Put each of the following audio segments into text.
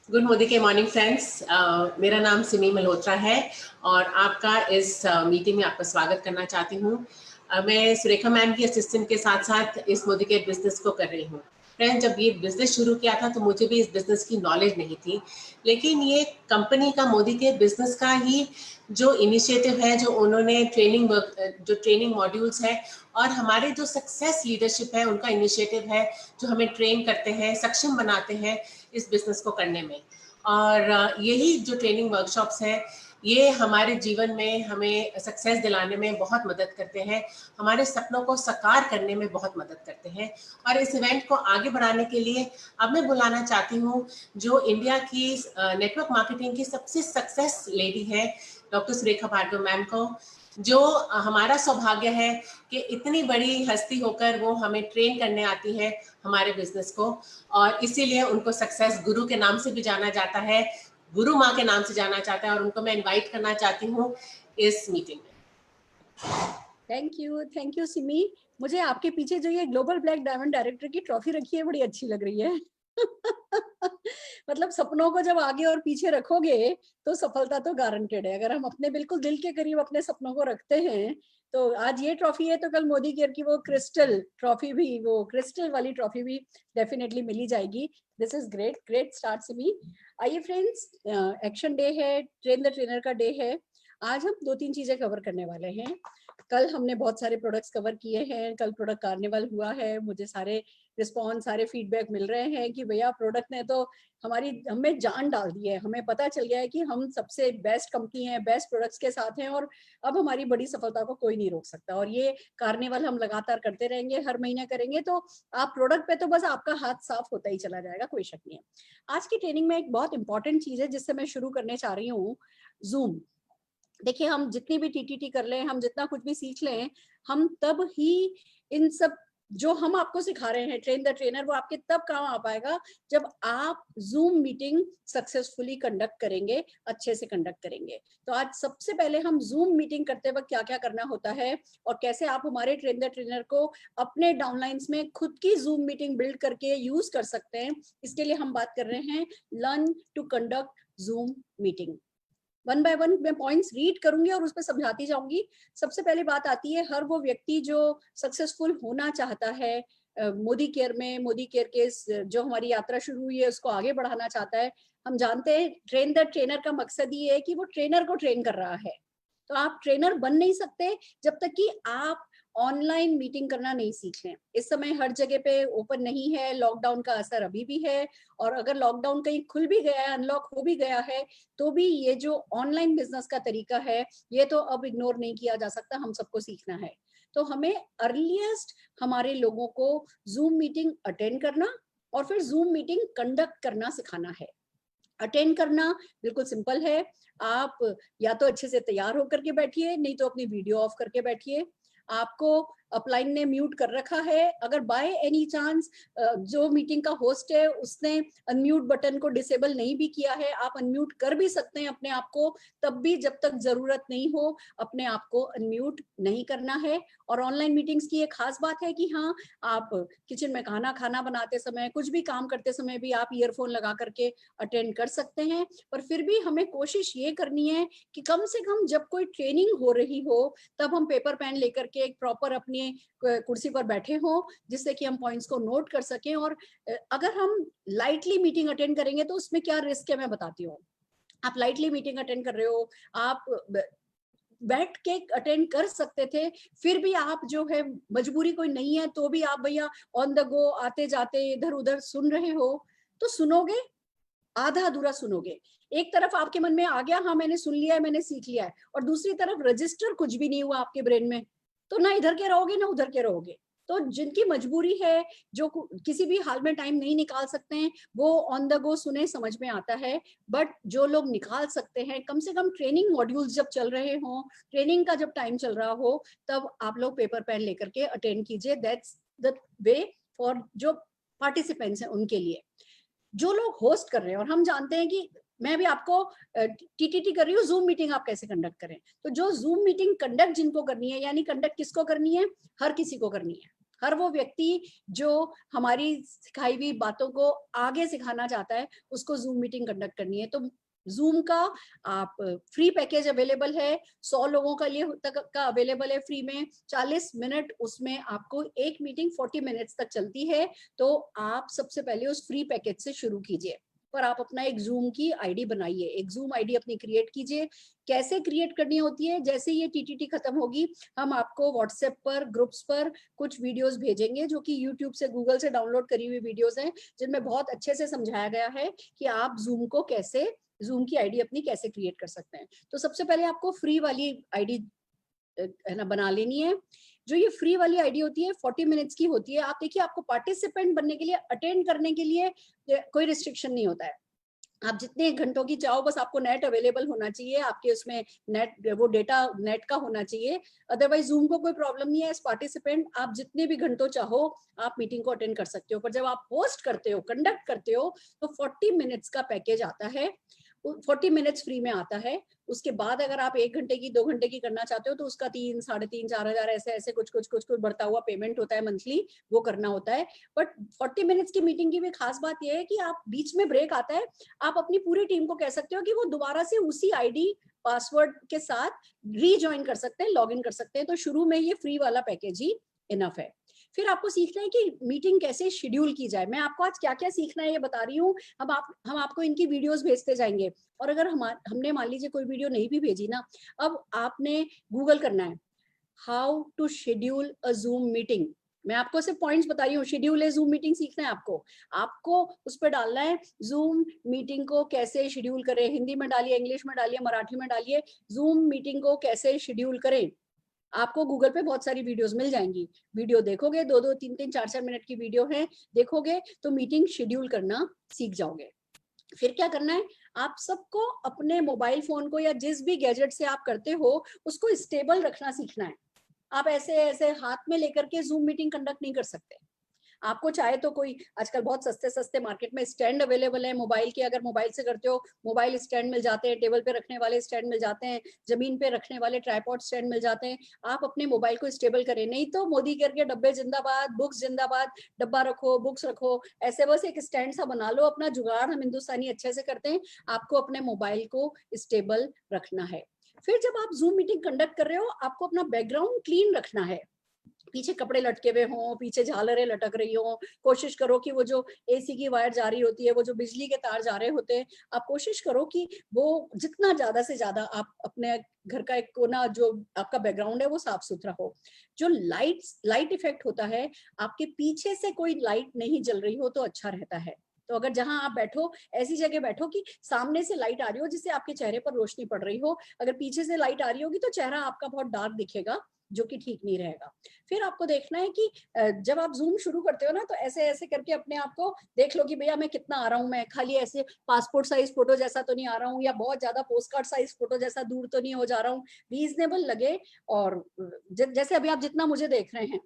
Good Modi के morning friends. मेरा नाम सिमी मल्होत्रा है और आपका इस मीटिंग में आपका स्वागत करना चाहती हूँ। मैं सुरेखा मैम की असिस्टेंट के साथ साथ इस मोदी के बिजनेस को कर रही हूँ। फ्रेंड्स, जब ये बिजनेस शुरू किया था तो मुझे भी इस बिजनेस की नॉलेज नहीं थी, लेकिन ये कंपनी का मोदी के बिजनेस का ही जो इनिशिएटिव है, जो उन्होंने जो ट्रेनिंग मॉड्यूल्स है और हमारे जो सक्सेस लीडरशिप है उनका इनिशिएटिव है, जो हमें ट्रेन करते हैं, सक्षम बनाते हैं इस बिजनेस को करने में। और यही जो ट्रेनिंग वर्कशॉप्स हैं, ये हमारे जीवन में हमें सक्सेस दिलाने में बहुत मदद करते हैं, हमारे सपनों को साकार करने में बहुत मदद करते हैं। और इस इवेंट को आगे बढ़ाने के लिए अब मैं बुलाना चाहती हूँ जो इंडिया की नेटवर्क मार्केटिंग की सबसे सक्सेस लेडी है, डॉक्टर सुरेखा भार्गव मैम को, जो हमारा सौभाग्य है कि इतनी बड़ी हस्ती होकर वो हमें ट्रेन करने आती है हमारे बिजनेस को, और इसीलिए उनको सक्सेस गुरु के नाम से भी जाना जाता है, गुरु माँ के नाम से जाना चाहता है, और उनको मैं इनवाइट करना चाहती हूँ इस मीटिंग में। Thank you Simi. मुझे आपके पीछे जो ये ग्लोबल ब्लैक डायमंड डायरेक्टर की ट्रॉफी रखी है बड़ी अच्छी लग रही है। मतलब सपनों को जब आगे और पीछे रखोगे तो सफलता तो गारंटेड है। अगर हम अपने बिल्कुल दिल के करीब अपने सपनों को रखते हैं तो आज ये ट्रॉफी है तो कल मोदी केयर की वो क्रिस्टल ट्रॉफी भी, वो क्रिस्टल वाली ट्रॉफी भी डेफिनेटली मिली जाएगी। This is great, great start Simi. आइए फ्रेंड्स, एक्शन डे है, ट्रेन द ट्रेनर का डे है। आज हम 2-3 चीजें कवर करने वाले हैं। कल हमने बहुत सारे प्रोडक्ट्स कवर किए हैं, कल प्रोडक्ट कार्निवल हुआ है, मुझे सारे रिस्पॉन्स, सारे फीडबैक मिल रहे हैं कि भैया प्रोडक्ट ने तो हमें जान डाल दी है, हमें पता चल गया है कि हम सबसे बेस्ट कंपनी है, बेस्ट प्रोडक्ट्स के साथ हैं और अब हमारी बड़ी सफलता को कोई नहीं रोक सकता। और ये कार्निवल हम लगातार करते रहेंगे, हर महीने करेंगे, तो आप प्रोडक्ट पे तो बस आपका हाथ साफ होता ही चला जाएगा, कोई शक नहीं है। आज की ट्रेनिंग में एक बहुत इंपॉर्टेंट चीज है जिससे मैं शुरू करने चाह रही हूँ, जूम। देखिए, हम जितनी भी टीटीटी कर लें, हम जितना कुछ भी सीख लें, हम तब ही इन सब जो हम आपको सिखा रहे हैं ट्रेन द ट्रेनर, वो आपके तब काम आ पाएगा जब आप जूम मीटिंग सक्सेसफुली कंडक्ट करेंगे, अच्छे से कंडक्ट करेंगे। तो आज सबसे पहले हम जूम मीटिंग करते वक्त क्या क्या करना होता है और कैसे आप हमारे ट्रेन द ट्रेनर को अपने डाउनलाइंस में खुद की जूम मीटिंग बिल्ड करके यूज कर सकते हैं, इसके लिए हम बात कर रहे हैं learn to conduct Zoom meeting. One by one मैं पॉइंट्स रीड करूंगी और उस पर समझाती जाऊंगी। सबसे पहली बात आती है, हर वो व्यक्ति जो सक्सेसफुल होना चाहता है मोदी केयर में, मोदी केयर के जो हमारी यात्रा शुरू हुई है उसको आगे बढ़ाना चाहता है। हम जानते हैं ट्रेन द ट्रेनर का मकसद ये है कि वो ट्रेनर को ट्रेन कर रहा है। तो आप ट्रेनर बन नहीं सकते जब तक कि आप ऑनलाइन मीटिंग करना नहीं सीख लें। इस समय हर जगह पे ओपन नहीं है, लॉकडाउन का असर अभी भी है, और अगर लॉकडाउन कहीं खुल भी गया है, अनलॉक हो भी गया है, तो भी ये जो ऑनलाइन बिजनेस का तरीका है ये तो अब इग्नोर नहीं किया जा सकता, हम सबको सीखना है। तो हमें अर्लीस्ट हमारे लोगों को जूम मीटिंग अटेंड करना और फिर जूम मीटिंग कंडक्ट करना सिखाना है। अटेंड करना बिल्कुल सिंपल है, आप या तो अच्छे से तैयार होकर के बैठिए, नहीं तो अपनी वीडियो ऑफ करके बैठिए। आपको अपलाइन ने म्यूट कर रखा है, अगर बाय एनी चांस जो मीटिंग का होस्ट है उसने अनम्यूट बटन को डिसेबल नहीं भी किया है, आप अनम्यूट कर भी सकते हैं अपने आप को, तब भी जब तक जरूरत नहीं हो अपने आप को अनम्यूट नहीं करना है। और ऑनलाइन मीटिंग्स की एक खास बात है कि हाँ, आप किचन में खाना बनाते समय, कुछ भी काम करते समय भी आप ईयरफोन लगा करके अटेंड कर सकते हैं। पर फिर भी हमें कोशिश ये करनी है कि कम से कम जब कोई ट्रेनिंग हो रही हो तब हम पेपर पेन लेकर के एक प्रॉपर अपनी कुर्सी पर बैठे हो, जिससे कि हम पॉइंट्स को नोट कर सकें। और अगर हम लाइटली मीटिंग अटेंड करेंगे तो उसमें क्या रिस्क है मैं बताती हूँ। आप लाइटली मीटिंग अटेंड कर रहे हो, आप बैठ के अटेंड कर सकते थे, फिर भी आप जो है मजबूरी कोई नहीं है तो भी आप भैया ऑन द गो आते जाते इधर उधर सुन रहे हो, तो सुनोगे आधा अधूरा सुनोगे। एक तरफ आपके मन में आ गया हाँ मैंने सुन लिया है, मैंने सीख लिया है, और दूसरी तरफ रजिस्टर कुछ भी नहीं हुआ आपके ब्रेन में, तो ना इधर के रहोगे ना उधर के रहोगे। तो जिनकी मजबूरी है, जो किसी भी हाल में टाइम नहीं निकाल सकते हैं, वो ऑन द गो सुने, समझ में आता है। बट जो लोग निकाल सकते हैं, कम से कम ट्रेनिंग मॉड्यूल्स जब चल रहे हो, ट्रेनिंग का जब टाइम चल रहा हो, तब आप लोग पेपर पेन लेकर के अटेंड कीजिए। दैट्स द वे फॉर जो पार्टिसिपेंट्स हैं उनके लिए। जो लोग होस्ट कर रहे हैं, और हम जानते हैं कि मैं भी आपको टीटीटी कर रही हूँ, जूम मीटिंग आप कैसे कंडक्ट करें, तो जो जूम मीटिंग कंडक्ट जिनको करनी है, यानी कंडक्ट किसको करनी है, हर किसी को करनी है। हर वो व्यक्ति जो हमारी सिखाई हुई बातों को आगे सिखाना चाहता है, उसको जूम मीटिंग कंडक्ट करनी है। तो जूम का आप फ्री पैकेज अवेलेबल है, 100 लोगों का लिए तक का अवेलेबल है फ्री में। 40 मिनट उसमें आपको एक मीटिंग 40 मिनट्स तक चलती है। तो आप सबसे पहले उस फ्री पैकेज से शुरू कीजिए, पर आप अपना एक जूम की आईडी बनाइए, एक जूम आईडी अपनी क्रिएट कीजिए। कैसे क्रिएट करनी होती है, जैसे ये टीटीटी खत्म होगी हम आपको व्हाट्सएप पर ग्रुप्स पर कुछ वीडियोस भेजेंगे जो कि यूट्यूब से गूगल से डाउनलोड करी हुई वीडियोस हैं, जिनमें बहुत अच्छे से समझाया गया है कि आप जूम को कैसे, जूम की आईडी अपनी कैसे क्रिएट कर सकते हैं। तो सबसे पहले आपको फ्री वाली आईडी है ना बना लेनी है। जो ये फ्री वाली आईडी होती है 40 मिनट्स की होती है। आप देखिए, आपको पार्टिसिपेंट बनने के लिए, अटेंड करने के लिए कोई रिस्ट्रिक्शन नहीं होता है। आप जितने घंटों की चाहो, बस आपको नेट अवेलेबल होना चाहिए, आपके उसमें नेट, वो डेटा नेट का होना चाहिए। अदरवाइज जूम को कोई प्रॉब्लम नहीं है। एज पार्टिसिपेंट आप जितने भी घंटों चाहो आप मीटिंग को अटेंड कर सकते हो। पर जब आप होस्ट करते हो, कंडक्ट करते हो, तो 40 मिनट्स का पैकेज आता है, 40 मिनट्स फ्री में आता है। उसके बाद अगर आप 1 घंटे की 2 घंटे की करना चाहते हो तो उसका 3, 3.5, 4,000 ऐसे ऐसे कुछ कुछ कुछ कुछ बढ़ता हुआ पेमेंट होता है मंथली, वो करना होता है। बट 40 मिनट्स की मीटिंग की भी खास बात यह है कि आप बीच में ब्रेक आता है, आप अपनी पूरी टीम को कह सकते हो कि वो दोबारा से उसी आईडी पासवर्ड के साथ रीजॉइन कर सकते हैं, लॉग इन कर सकते हैं। तो शुरू में ये फ्री वाला पैकेज ही इनफ है। फिर आपको सीखना है कि मीटिंग कैसे शेड्यूल की जाए। मैं आपको आज क्या क्या सीखना है ये बता रही हूँ। हम आपको इनकी वीडियोस भेजते जाएंगे। और अगर हमने मान लीजिए कोई वीडियो नहीं भी भेजी ना, अब आपने गूगल करना है how to schedule a Zoom meeting. मैं आपको सिर्फ पॉइंट्स बता रही हूँ। शेड्यूल है जूम मीटिंग सीखना है आपको उस पर डालना है जूम मीटिंग को कैसे शेड्यूल करें। हिंदी में डालिए, इंग्लिश में डालिए, मराठी में डालिए, जूम मीटिंग को कैसे शेड्यूल करें। आपको गूगल पे बहुत सारी वीडियोस मिल जाएंगी। वीडियो देखोगे, 2-2, 3-3, 4-4 मिनट की वीडियो है, देखोगे तो मीटिंग शेड्यूल करना सीख जाओगे। फिर क्या करना है, आप सबको अपने मोबाइल फोन को या जिस भी गैजेट से आप करते हो उसको स्टेबल रखना सीखना है। आप ऐसे ऐसे हाथ में लेकर के जूम मीटिंग कंडक्ट नहीं कर सकते। आपको चाहे तो कोई आजकल बहुत सस्ते सस्ते मार्केट में स्टैंड अवेलेबल है मोबाइल के। अगर मोबाइल से करते हो, मोबाइल स्टैंड मिल जाते हैं, टेबल पे रखने वाले स्टैंड मिल जाते हैं, जमीन पे रखने वाले ट्राइपॉड स्टैंड मिल जाते हैं। आप अपने मोबाइल को स्टेबल करें। नहीं तो मोदी करके डब्बे जिंदाबाद, बुक्स जिंदाबाद, डब्बा रखो, बुक्स रखो, ऐसे बस एक स्टैंड सा बना लो। अपना जुगाड़ हम हिंदुस्तानी अच्छे से करते हैं। आपको अपने मोबाइल को स्टेबल रखना है। फिर जब आप जूम मीटिंग कंडक्ट कर रहे हो, आपको अपना बैकग्राउंड क्लीन रखना है। पीछे कपड़े लटके हुए हों, पीछे झालरें लटक रही हो, कोशिश करो कि वो जो एसी की वायर जा रही होती है, वो जो बिजली के तार जा रहे होते हैं, आप कोशिश करो कि वो जितना ज्यादा से ज्यादा आप अपने घर का एक कोना जो आपका बैकग्राउंड है वो साफ सुथरा हो। जो लाइट इफेक्ट होता है, आपके पीछे से कोई लाइट नहीं जल रही हो तो अच्छा रहता है। तो अगर जहां आप बैठो ऐसी जगह बैठो कि सामने से लाइट आ रही हो जिससे आपके चेहरे पर रोशनी पड़ रही हो। अगर पीछे से लाइट आ रही होगी तो चेहरा आपका बहुत डार्क दिखेगा, जो कि ठीक नहीं रहेगा। फिर आपको देखना है कि जब आप जूम शुरू करते हो ना, तो ऐसे ऐसे करके अपने आप को देख लो कि भैया मैं कितना आ रहा हूँ, मैं खाली ऐसे पासपोर्ट साइज फोटो जैसा तो नहीं आ रहा हूँ, या बहुत ज्यादा पोस्ट कार्ड साइज फोटो जैसा दूर तो नहीं हो जा रहा हूँ, रीजनेबल लगे। और जैसे अभी आप जितना मुझे देख रहे हैं,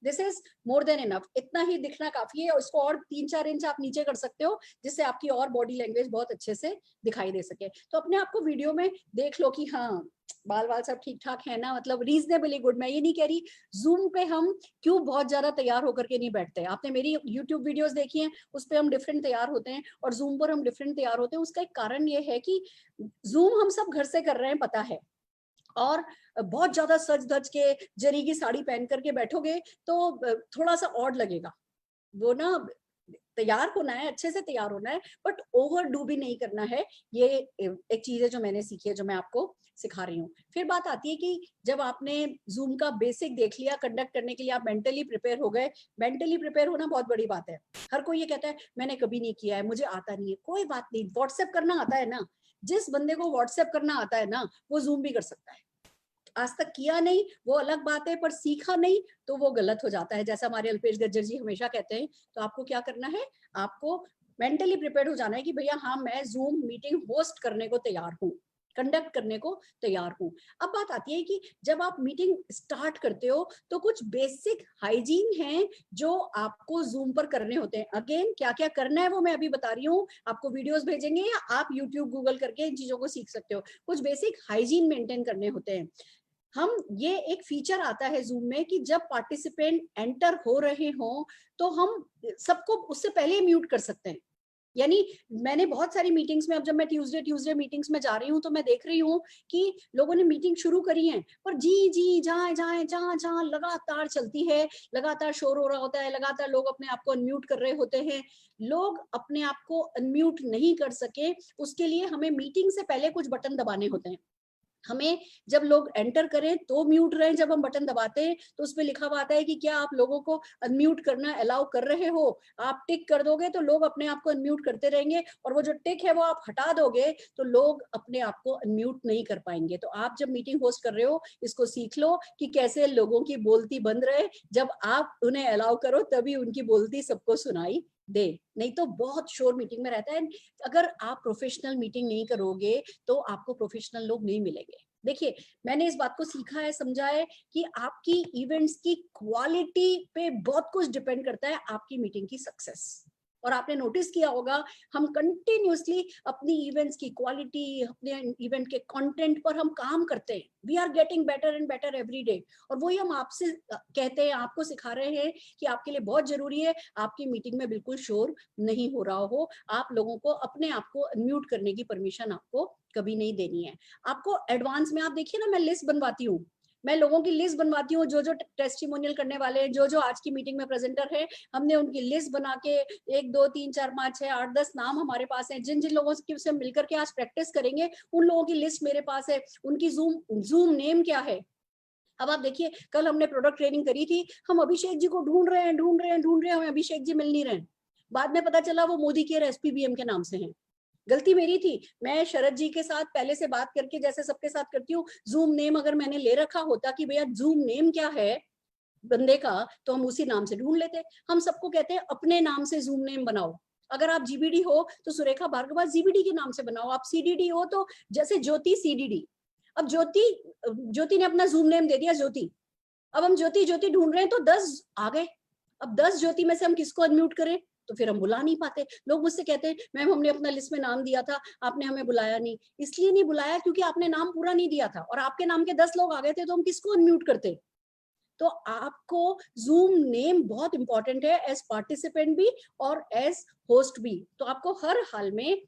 this is more than enough. इतना ही दिखना काफी है। उसको और 3-4 इंच आप नीचे कर सकते हो जिससे आपकी और बॉडी लैंग्वेज बहुत अच्छे से दिखाई दे सके। तो अपने आप को वीडियो में देख लो कि हाँ बाल वाल सब ठीक ठाक है ना, मतलब रीजनेबली गुड। मैं ये नहीं कह रही जूम पे हम क्यों बहुत ज्यादा तैयार होकर के नहीं बैठते। आपने मेरी यूट्यूब वीडियोस देखी हैं, उस पर हम डिफरेंट तैयार होते हैं और जूम पर हम डिफरेंट तैयार होते हैं। उसका एक कारण ये है कि जूम हम सब घर से कर रहे हैं, पता है, और बहुत ज्यादा सज धज के जरी की साड़ी पहन करके बैठोगे तो थोड़ा सा ऑड लगेगा। वो ना तैयार होना है, अच्छे से तैयार होना है, बट ओवर डू भी नहीं करना है। ये एक चीज है जो मैंने सीखी है, जो मैं आपको सिखा रही हूँ। फिर बात आती है कि जब आपने जूम का बेसिक देख लिया, कंडक्ट करने के लिए आप मेंटली प्रिपेयर हो गए। मेंटली प्रिपेयर होना बहुत बड़ी बात है। हर कोई ये कहता है मैंने कभी नहीं किया है, मुझे आता नहीं है। कोई बात नहीं, व्हाट्सएप करना आता है ना, जिस बंदे को व्हाट्सएप करना आता है ना, वो जूम भी कर सकता है। आज तक किया नहीं वो अलग बात है, पर सीखा नहीं तो वो गलत हो जाता है, जैसा हमारे अल्पेश गज्जर जी हमेशा कहते हैं। तो आपको क्या करना है, आपको मेंटली प्रिपेयर हो जाना है कि भैया हाँ मैं जूम मीटिंग होस्ट करने को तैयार हूँ, कंडक्ट करने को तैयार हूँ। अब बात आती है कि जब आप मीटिंग स्टार्ट करते हो तो कुछ बेसिक हाइजीन हैं जो आपको जूम पर करने होते हैं। अगेन क्या क्या करना है वो मैं अभी बता रही हूँ, आपको वीडियोस भेजेंगे या आप यूट्यूब गूगल करके इन चीजों को सीख सकते हो। कुछ बेसिक हाइजीन मेंटेन करने होते हैं। हम ये एक फीचर आता है जूम में कि जब पार्टिसिपेंट एंटर हो रहे हों तो हम सबको उससे पहले ही म्यूट कर सकते हैं। यानी मैंने बहुत सारी मीटिंग्स में, अब जब मैं ट्यूसडे मीटिंग्स में जा रही हूँ तो मैं देख रही हूँ कि लोगों ने मीटिंग शुरू करी है पर जी जी जाए जाए जहाँ जहाँ लगातार चलती है, लगातार शोर हो रहा होता है, लगातार लोग अपने आप को अनम्यूट कर रहे होते हैं। लोग अपने आप को अनम्यूट नहीं कर सके, उसके लिए हमें मीटिंग से पहले कुछ बटन दबाने होते हैं। हमें जब लोग एंटर करें तो म्यूट रहें, जब हम बटन दबाते हैं तो उसपे लिखा हुआ आता है कि क्या आप लोगों को अनम्यूट करना अलाउ कर रहे हो। आप टिक कर दोगे तो लोग अपने आप को अनम्यूट करते रहेंगे, और वो जो टिक है वो आप हटा दोगे तो लोग अपने आप को अनम्यूट नहीं कर पाएंगे। तो आप जब मीटिंग होस्ट कर रहे हो इसको सीख लो कि कैसे लोगों की बोलती बंद रहे, जब आप उन्हें अलाउ करो तभी उनकी बोलती सबको सुनाई दे, नहीं तो बहुत शोर मीटिंग में रहता है। अगर आप प्रोफेशनल मीटिंग नहीं करोगे तो आपको प्रोफेशनल लोग नहीं मिलेंगे। देखिए, मैंने इस बात को सीखा है, समझा है कि आपकी इवेंट्स की क्वालिटी पे बहुत कुछ डिपेंड करता है आपकी मीटिंग की सक्सेस। और आपने नोटिस किया होगा हम कंटिन्यूअसली अपनी इवेंट्स की क्वालिटी, अपने इवेंट के कंटेंट पर हम काम करते हैं। We are getting better and better every day, और वही हम आपसे कहते हैं, आपको सिखा रहे हैं कि आपके लिए बहुत जरूरी है आपकी मीटिंग में बिल्कुल शोर नहीं हो रहा हो। आप लोगों को अपने आप को अनम्यूट करने की परमिशन आपको कभी नहीं देनी है। आपको एडवांस में, आप देखिए ना, मैं लिस्ट बनवाती हूँ, मैं लोगों की लिस्ट बनवाती हूँ, जो जो टेस्टिमोनियल करने वाले हैं, जो जो आज की मीटिंग में प्रेजेंटर है, हमने उनकी लिस्ट बना के 1 2 3 4 5 6 8 10 नाम हमारे पास हैं। जिन जिन लोगों से मिलकर के आज प्रैक्टिस करेंगे उन लोगों की लिस्ट मेरे पास है, उनकी जूम नेम क्या है। अब आप देखिए, कल हमने प्रोडक्ट ट्रेनिंग करी थी, हम अभिषेक जी को ढूंढ रहे हैं, हमें अभिषेक जी मिल नहीं रहे। बाद में पता चला वो मोदी केयर SPBM के नाम से हैं। गलती मेरी थी, मैं शरद जी के साथ पहले से बात करके, जैसे सबके साथ करती हूँ, जूम नेम अगर मैंने ले रखा होता कि भैया जूम नेम क्या है बंदे का, तो हम उसी नाम से ढूंढ लेते। हम सबको कहते हैं अपने नाम से जूम नेम बनाओ। अगर आप GBD हो तो सुरेखा भार्गवा GBD के नाम से बनाओ, आप CDD हो तो जैसे ज्योति CDD। अब ज्योति ने अपना जूम नेम दे दिया ज्योति, अब हम ज्योति ज्योति ढूंढ रहे हैं तो 10 आ गए। अब 10 ज्योति में से हम किसको अनम्यूट करें, तो फिर हम बुला नहीं पाते। लोग मुझसे कहते हैं मैम हमने अपना लिस्ट में नाम दिया था, आपने हमें बुलाया नहीं। इसलिए नहीं बुलाया क्योंकि आपने नाम पूरा नहीं दिया था, और आपके नाम के 10 लोग आ गए थे तो हम किसको अनम्यूट करते। तो आपको जूम नेम बहुत इंपॉर्टेंट है, एज पार्टिसिपेंट भी और एज होस्ट भी। तो आपको हर हाल में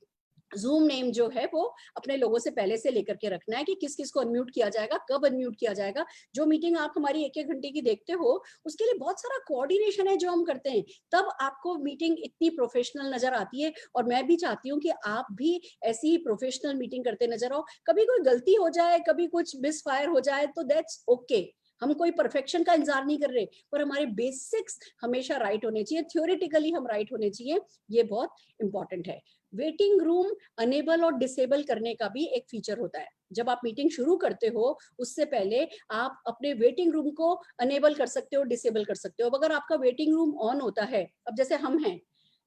जूम नेम जो है वो अपने लोगों से पहले से लेकर के रखना है कि किस किस को अनम्यूट किया जाएगा, कब अनम्यूट किया जाएगा। जो मीटिंग आप हमारी 1-1 घंटे की देखते हो उसके लिए बहुत सारा कोऑर्डिनेशन है जो हम करते हैं, तब आपको मीटिंग इतनी प्रोफेशनल नजर आती है। और मैं भी चाहती हूँ कि आप भी ऐसी ही प्रोफेशनल मीटिंग करते नजर आओ। कभी कोई गलती हो जाए, कभी कुछ मिसफायर हो जाए तो दैट्स ओके। हम कोई परफेक्शन का इंतजार नहीं कर रहे, पर हमारे बेसिक्स हमेशा राइट होने चाहिए, थ्योरेटिकली हम राइट होने चाहिए, ये बहुत इंपॉर्टेंट है। वेटिंग रूम अनेबल और डिसेबल करने का भी एक फीचर होता है। जब आप मीटिंग शुरू करते हो उससे पहले आप अपने वेटिंग रूम को अनेबल कर सकते हो, डिसेबल कर सकते हो। अगर आपका वेटिंग रूम ऑन होता है, अब जैसे हम हैं,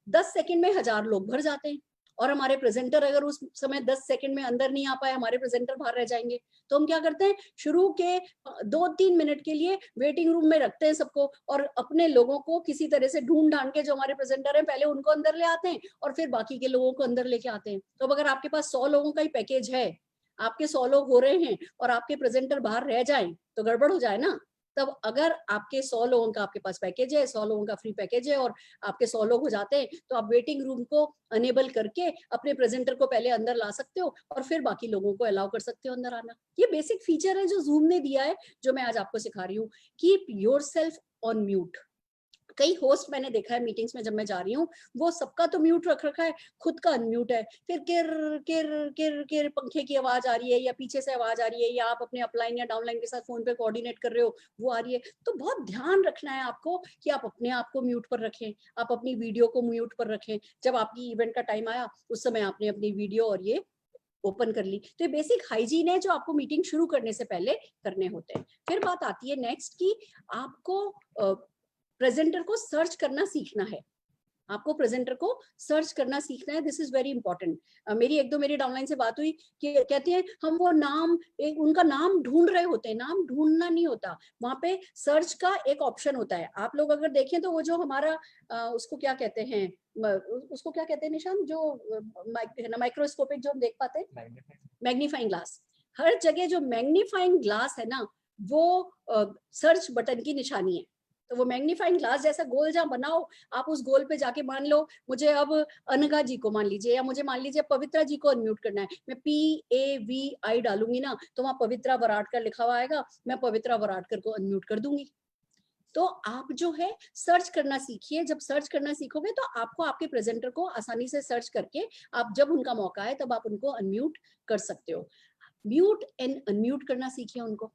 10 सेकंड में 1000 लोग भर जाते हैं, और हमारे प्रेजेंटर अगर उस समय 10 सेकंड में अंदर नहीं आ पाए, हमारे प्रेजेंटर बाहर रह जाएंगे। तो हम क्या करते हैं, शुरू के 2-3 मिनट के लिए वेटिंग रूम में रखते हैं सबको, और अपने लोगों को किसी तरह से ढूंढ ढांड के, जो हमारे प्रेजेंटर हैं पहले उनको अंदर ले आते हैं और फिर बाकी के लोगों को अंदर लेके आते हैं। तो अगर आपके पास 100 लोगों का ही पैकेज है, आपके 100 लोग हो रहे हैं और आपके प्रेजेंटर बाहर रह जाए तो गड़बड़ हो जाए ना। तब अगर आपके 100 लोगों का आपके पास पैकेज है, 100 लोगों का फ्री पैकेज है और आपके 100 लोग हो जाते हैं, तो आप वेटिंग रूम को अनेबल करके अपने प्रेजेंटर को पहले अंदर ला सकते हो और फिर बाकी लोगों को अलाउ कर सकते हो अंदर आना। ये बेसिक फीचर है जो जूम ने दिया है, जो मैं आज आपको सिखा रही हूँ। Keep yourself on mute. कई होस्ट मैंने देखा है मीटिंग्स में जब मैं जा रही हूँ, वो सबका तो म्यूट रख रखा है, खुद का अनम्यूट है। फिर किर किर किर किर पंखे की आवाज आ रही है, या पीछे से आवाज आ रही है, या आप अपने अपलाइन या डाउनलाइन के साथ फोन पे कोऑर्डिनेट कर रहे हो, वो आ रही है। तो बहुत ध्यान रखना है आपको कि आप अपने आप को म्यूट पर रखें, आप अपनी वीडियो को म्यूट पर रखें। जब आपकी इवेंट का टाइम आया उस समय आपने अपनी वीडियो और ये ओपन कर ली। तो ये बेसिक हाइजीन है जो आपको मीटिंग शुरू करने से पहले करने होते हैं। फिर बात आती है नेक्स्ट की, आपको प्रेजेंटर को सर्च करना सीखना है। आपको प्रेजेंटर को सर्च करना सीखना है, दिस इज वेरी इंपॉर्टेंट। मेरी 1-2 मेरी डाउनलाइन से बात हुई कि कहते हैं हम वो नाम, उनका नाम ढूंढ रहे होते हैं। नाम ढूंढना नहीं होता, वहां पे सर्च का एक ऑप्शन होता है। आप लोग अगर देखें तो वो जो हमारा उसको क्या कहते हैं, उसको क्या कहते हैं निशान, जो माइक्रोस्कोपिक जो हम देख पाते हैं, मैग्नीफाइंग ग्लास। हर जगह जो मैग्नीफाइंग ग्लास है ना, वो सर्च बटन की निशानी है। तो वो मैग्नीफाइंग ग्लास जैसा गोल जहाँ बनाओ, आप उस गोल पे जाके मान लो मुझे अब अनघा जी को मान लीजिए, या मुझे मान लीजिए पवित्रा जी को अनम्यूट करना है, मैं PAVI डालूंगी ना, तो वहां पवित्रा वराडकर लिखा हुआ आएगा, मैं पवित्रा वराडकर को अनम्यूट कर दूंगी। तो आप जो है सर्च करना सीखिए। जब सर्च करना सीखोगे तो आपको आपके प्रेजेंटर को आसानी से सर्च करके आप जब उनका मौका है तब आप उनको अनम्यूट कर सकते हो। म्यूट एंड अनम्यूट करना सीखिए उनको।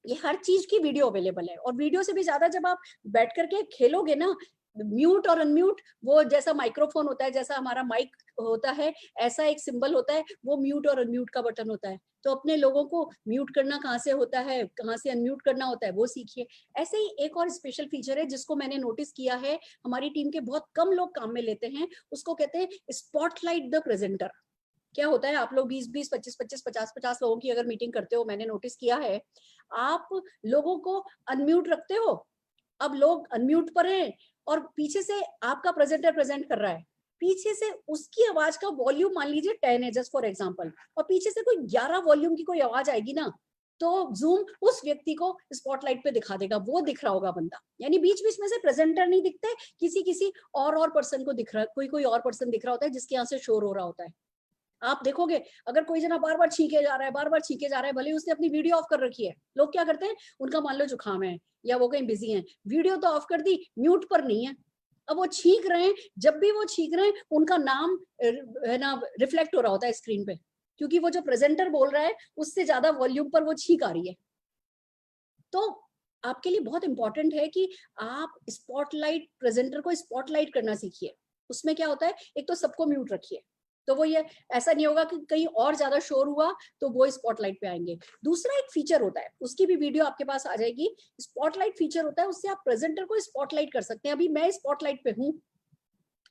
ये हर चीज की वीडियो अवेलेबल है, और वीडियो से भी ज्यादा जब आप बैठ करके खेलोगे ना, म्यूट और अनम्यूट, वो जैसा माइक्रोफोन होता है, जैसा हमारा माइक होता है, ऐसा एक सिंबल होता है, वो म्यूट और अनम्यूट का बटन होता है। तो अपने लोगों को म्यूट करना कहाँ से होता है, कहाँ से अनम्यूट करना होता है, वो सीखिए। ऐसे ही एक और स्पेशल फीचर है जिसको मैंने नोटिस किया है, हमारी टीम के बहुत कम लोग काम में लेते हैं, उसको कहते हैं स्पॉटलाइट द प्रेजेंटर। क्या होता है, आप लोग 20-20, 25-25, 50-50 लोगों की अगर मीटिंग करते हो, मैंने नोटिस किया है, आप लोगों को अनम्यूट रखते हो। अब लोग अनम्यूट पर हैं और पीछे से आपका प्रेजेंटर प्रेजेंट कर रहा है, पीछे से उसकी आवाज का वॉल्यूम मान लीजिए 10 है जस्ट फॉर एग्जांपल, और पीछे से कोई 11 वॉल्यूम की कोई आवाज आएगी ना, तो जूम उस व्यक्ति को स्पॉटलाइट पे दिखा देगा, वो दिख रहा होगा बंदा। यानी बीच बीच में से प्रेजेंटर नहीं दिखते, किसी किसी और पर्सन को दिख रहा है, कोई कोई और पर्सन दिख रहा होता है जिसके यहाँ से शोर हो रहा होता है। आप देखोगे अगर कोई जना बार बार छींके जा रहा है, बार बार छींके जा रहा है, भले उसने अपनी वीडियो ऑफ कर रखी है, लोग क्या करते हैं, उनका मान लो जुकाम है या वो कहीं बिजी है, वीडियो तो ऑफ कर दी, म्यूट पर नहीं है, अब वो छींक रहे हैं, जब भी वो छींक रहे हैं उनका नाम है ना रिफ्लेक्ट हो रहा होता है स्क्रीन पे, क्योंकि वो जो प्रेजेंटर बोल रहा है उससे ज्यादा वॉल्यूम पर वो छींक आ रही है। तो आपके लिए बहुत इंपॉर्टेंट है कि आप स्पॉटलाइट, प्रेजेंटर को स्पॉटलाइट करना सीखिए। उसमें क्या होता है, एक तो सबको म्यूट रखिए, तो वो ये ऐसा नहीं होगा कि कहीं और ज्यादा शोर हुआ तो वो स्पॉटलाइट पे आएंगे। दूसरा एक फीचर होता है, उसकी भी वीडियो आपके पास आ जाएगी, स्पॉटलाइट फीचर होता है, उससे आप प्रेजेंटर को स्पॉटलाइट कर सकते हैं। अभी मैं स्पॉटलाइट पे हूँ,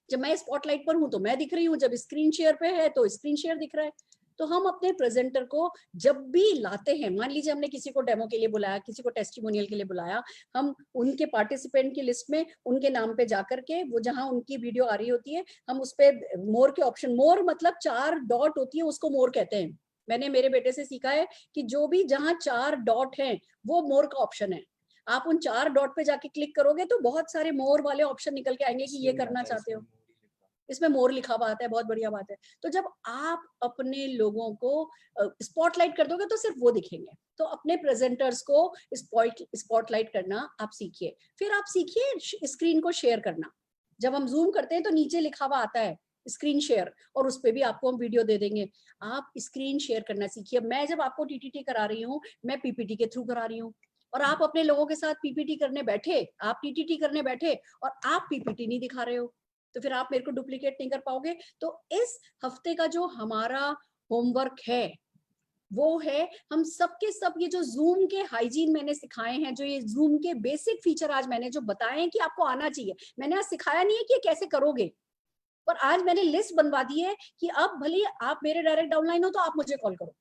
जब मैं स्पॉटलाइट पर हूँ तो मैं दिख रही हूँ, जब स्क्रीन शेयर पे है तो स्क्रीन शेयर दिख रहा है। तो हम अपने प्रेजेंटर को जब भी लाते हैं, मान लीजिए हमने किसी को डेमो के लिए बुलाया, किसी को टेस्टिमोनियल के लिए बुलाया, हम उनके पार्टिसिपेंट की लिस्ट में उनके नाम पे जाकर के, वो जहां उनकी वीडियो आ रही होती है, हम उस पे मोर के ऑप्शन, मोर मतलब 4 डॉट होती है, उसको मोर कहते हैं। मैंने मेरे बेटे से सीखा है कि जो भी जहां 4 डॉट हैं वो मोर का ऑप्शन है। आप उन 4 डॉट पे जाके क्लिक करोगे तो बहुत सारे मोर वाले ऑप्शन निकल के आएंगे कि ये करना चाहते हो। इसमें मोर लिखा हुआ आता है, बहुत बढ़िया बात है। तो जब आप अपने लोगों को स्पॉटलाइट कर दोगे तो सिर्फ वो दिखेंगे। तो अपने प्रेजेंटर्स को स्पॉटलाइट करना आप सीखिए। फिर आप सीखिए स्क्रीन को शेयर करना। जब हम जूम करते हैं तो नीचे लिखा हुआ आता है स्क्रीन शेयर, और उस पर भी आपको हम वीडियो दे देंगे। आप स्क्रीन शेयर करना सीखिए। मैं जब आपको टीटीटी करा रही हूँ, मैं पीपीटी के थ्रू करा रही हूँ, और आप अपने लोगों के साथ पीपीटी करने बैठे, आप टीटीटी करने बैठे और आप पीपीटी नहीं दिखा रहे हो, तो फिर आप मेरे को डुप्लीकेट नहीं कर पाओगे। तो इस हफ्ते का जो हमारा होमवर्क है वो है, हम सबके सब ये जो जूम के हाइजीन मैंने सिखाए हैं, जो ये जूम के बेसिक फीचर आज मैंने जो बताए हैं कि आपको आना चाहिए, मैंने आज सिखाया नहीं है कि कैसे करोगे, पर आज मैंने लिस्ट बनवा दी है कि अब भले आप मेरे डायरेक्ट डाउनलाइन हो तो आप मुझे कॉल करो,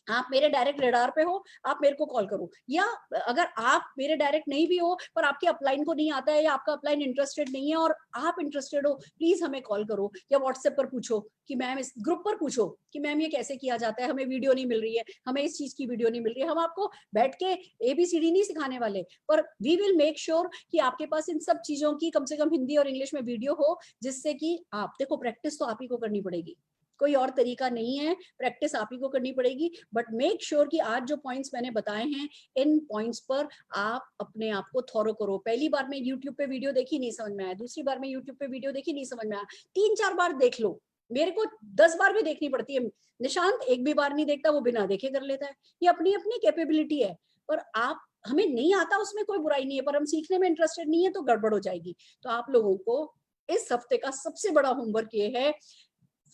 आप मेरे डायरेक्ट रेडार पे हो आप मेरे को कॉल करो, या अगर आप मेरे डायरेक्ट नहीं भी हो पर आपके अपलाइन को नहीं आता है या आपका अपलाइन इंटरेस्टेड नहीं है और आप इंटरेस्टेड हो, प्लीज हमें कॉल करो या व्हाट्सएप पर पूछो कि मैम, इस ग्रुप पर पूछो कि मैम ये कैसे किया जाता है, हमें वीडियो नहीं मिल रही है, हमें इस चीज की वीडियो नहीं मिल रही है। हम आपको बैठ के ABCD नहीं सिखाने वाले, पर वी विल मेक श्योर कि आपके पास इन सब चीजों की कम से कम हिंदी और इंग्लिश में वीडियो हो, जिससे कि आप देखो, प्रैक्टिस तो आप ही को करनी पड़ेगी, कोई और तरीका नहीं है, प्रैक्टिस आप ही को करनी पड़ेगी। बट मेक श्योर कि आज जो पॉइंट्स मैंने बताए हैं, इन पॉइंट्स पर आप अपने आप को थॉरो करो। पहली बार में यूट्यूब पे वीडियो देखी नहीं समझ में आया, दूसरी बार में यूट्यूब पे वीडियो देखी नहीं समझ में आया, 3-4 बार देख लो, मेरे को 10 बार भी देखनी पड़ती है, निशांत एक भी बार नहीं देखता, वो बिना देखे कर लेता है, ये अपनी अपनी कैपेबिलिटी है। पर आप, हमें नहीं आता उसमें कोई बुराई नहीं है, पर हम सीखने में इंटरेस्टेड नहीं है तो गड़बड़ हो जाएगी। तो आप लोगों को इस हफ्ते का सबसे बड़ा होमवर्क ये है,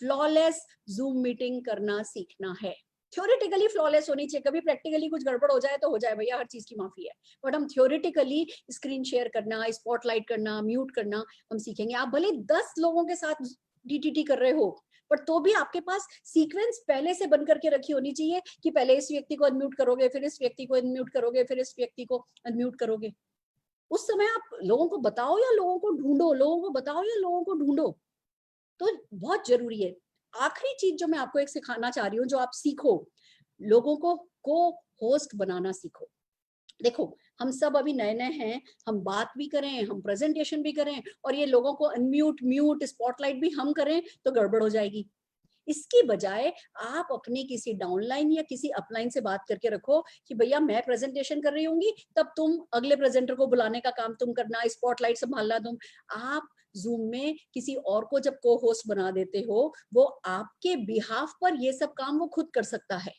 फ्लॉलेस जूम मीटिंग करना सीखना है। थ्योरेटिकली फ्लॉलेस होनी चाहिए, कभी प्रैक्टिकली कुछ गड़बड़ हो जाए तो हो जाए भैया, हर चीज की माफी है, बट हम थ्योरेटिकली स्क्रीन शेयर करना, स्पॉटलाइट करना, म्यूट करना हम सीखेंगे। आप भले 10 लोगों के साथ डीटीटी कर रहे हो, पर तो भी आपके पास सीक्वेंस पहले से बन करके रखी होनी चाहिए कि पहले इस व्यक्ति को अनम्यूट करोगे, फिर इस व्यक्ति को अनम्यूट करोगे, फिर इस व्यक्ति को अनम्यूट करोगे। उस समय आप लोगों को बताओ या लोगों को ढूंढो, लोगों को बताओ या लोगों को ढूंढो, तो बहुत जरूरी है। आखिरी चीज जो मैं आपको एक सिखाना चाह रही हूँ, जो आप सीखो, लोगों को होस्ट बनाना सीखो। देखो हम सब अभी नए नए हैं, हम बात भी करें, हम प्रेजेंटेशन भी करें और ये लोगों को अनम्यूट म्यूट स्पॉटलाइट भी हम करें तो गड़बड़ हो जाएगी। इसकी बजाय आप अपनी किसी डाउनलाइन या किसी अपलाइन से बात करके रखो कि भैया मैं प्रेजेंटेशन कर रही होंगी, तब तुम अगले प्रेजेंटर को बुलाने का काम तुम करना, स्पॉटलाइट संभालना तुम। आप जूम में किसी और को जब को होस्ट बना देते हो, वो आपके बिहाफ पर ये सब काम वो खुद कर सकता है।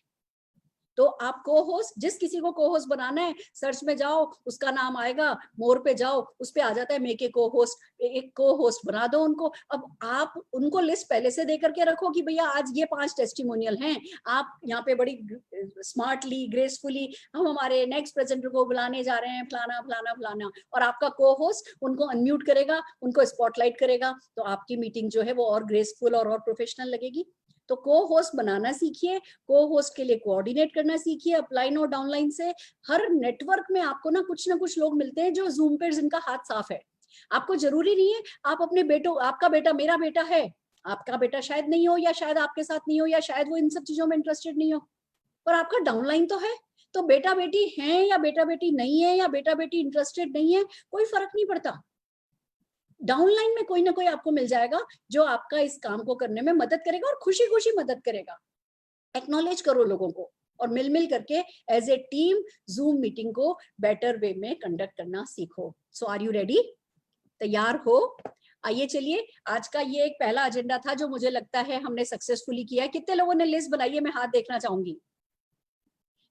तो आप को होस्ट, जिस किसी को को होस्ट बनाना है, सर्च में जाओ, उसका नाम आएगा, मोर पे जाओ, उस पे आ जाता है मेक ए को होस्ट, एक को होस्ट बना दो उनको। अब आप उनको लिस्ट पहले से दे करके रखो कि भैया आज ये 5 टेस्टिमोनियल हैं, आप यहाँ पे बड़ी स्मार्टली ग्रेसफुली हम हमारे नेक्स्ट प्रेजेंटर को बुलाने जा रहे हैं, फलाना फलाना फलाना, और आपका को होस्ट उनको अनम्यूट करेगा, उनको स्पॉटलाइट करेगा, तो आपकी मीटिंग जो है वो और ग्रेसफुल और प्रोफेशनल लगेगी। तो को होस्ट बनाना सीखिए, को होस्ट के लिए कोऑर्डिनेट करना सीखिए अपलाइन और डाउनलाइन से। हर नेटवर्क में आपको ना कुछ लोग मिलते हैं जो जूम पे जिनका हाथ साफ है। आपको जरूरी नहीं है आप अपने बेटों, आपका बेटा मेरा बेटा है, आपका बेटा शायद नहीं हो, या शायद आपके साथ नहीं हो, या शायद वो इन सब चीजों में इंटरेस्टेड नहीं हो, पर आपका डाउनलाइन तो है। तो बेटा बेटी है या बेटा बेटी नहीं है या बेटा बेटी इंटरेस्टेड नहीं है, कोई फर्क नहीं पड़ता। डाउनलाइन में कोई ना कोई आपको मिल जाएगा जो आपका इस काम को करने में मदद करेगा और खुशी खुशी मदद करेगा। एक्नॉलेज करो लोगों को और मिल मिल करके as a team Zoom meeting को बेटर वे में कंडक्ट करना सीखो। So are you ready? तैयार हो? आइए चलिए, आज का ये एक पहला एजेंडा था जो मुझे लगता है हमने सक्सेसफुली किया है। कितने लोगों ने लिस्ट बनाई है? मैं हाथ देखना चाहूंगी।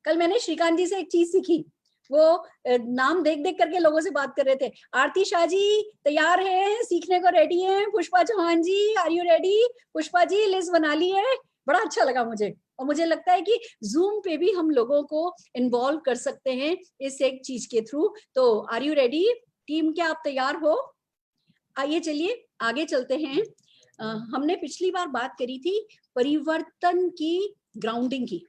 कल मैंने श्रीकांत जी से एक चीज सीखी, वो नाम देख देख करके लोगों से बात कर रहे थे। आरती शाह जी तैयार हैं, सीखने को रेडी हैं? Pushpa Chauhan ji are you ready? Pushpa ji list बना ली है? बड़ा अच्छा लगा मुझे, और मुझे लगता है कि जूम पे भी हम लोगों को इन्वॉल्व कर सकते हैं इस एक चीज के थ्रू। तो आर यू रेडी टीम? क्या आप तैयार हो? आइए चलिए आगे चलते हैं। हमने पिछली बार बात करी थी परिवर्तन की ग्राउंडिंग की।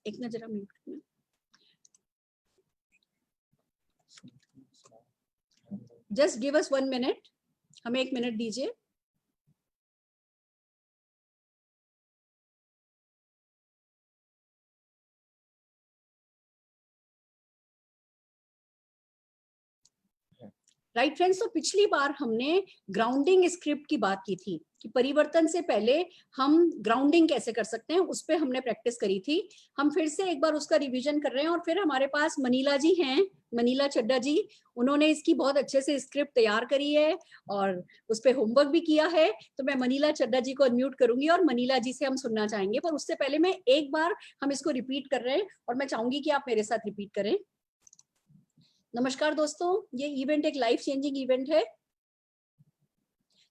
एक ना जरा म्यूट करना। जस्ट गिव अस 1 मिनट, हमें 1 मिनट दीजिए। राइट फ्रेंड्स, तो पिछली बार हमने ग्राउंडिंग स्क्रिप्ट की बात की थी कि परिवर्तन से पहले हम ग्राउंडिंग कैसे कर सकते हैं, उस पर हमने प्रैक्टिस करी थी। हम फिर से एक बार उसका रिवीजन कर रहे हैं, और फिर हमारे पास मनीला जी हैं, मनीला चड्डा जी, उन्होंने इसकी बहुत अच्छे से स्क्रिप्ट तैयार करी है और उस पर होमवर्क भी किया है। तो मैं मनीला चड्डा जी को अनम्यूट करूंगी और मनीला जी से हम सुनना चाहेंगे, पर उससे पहले मैं एक बार हम इसको रिपीट कर रहे हैं और मैं चाहूंगी कि आप मेरे साथ रिपीट करें। नमस्कार दोस्तों, ये इवेंट एक लाइफ चेंजिंग इवेंट है।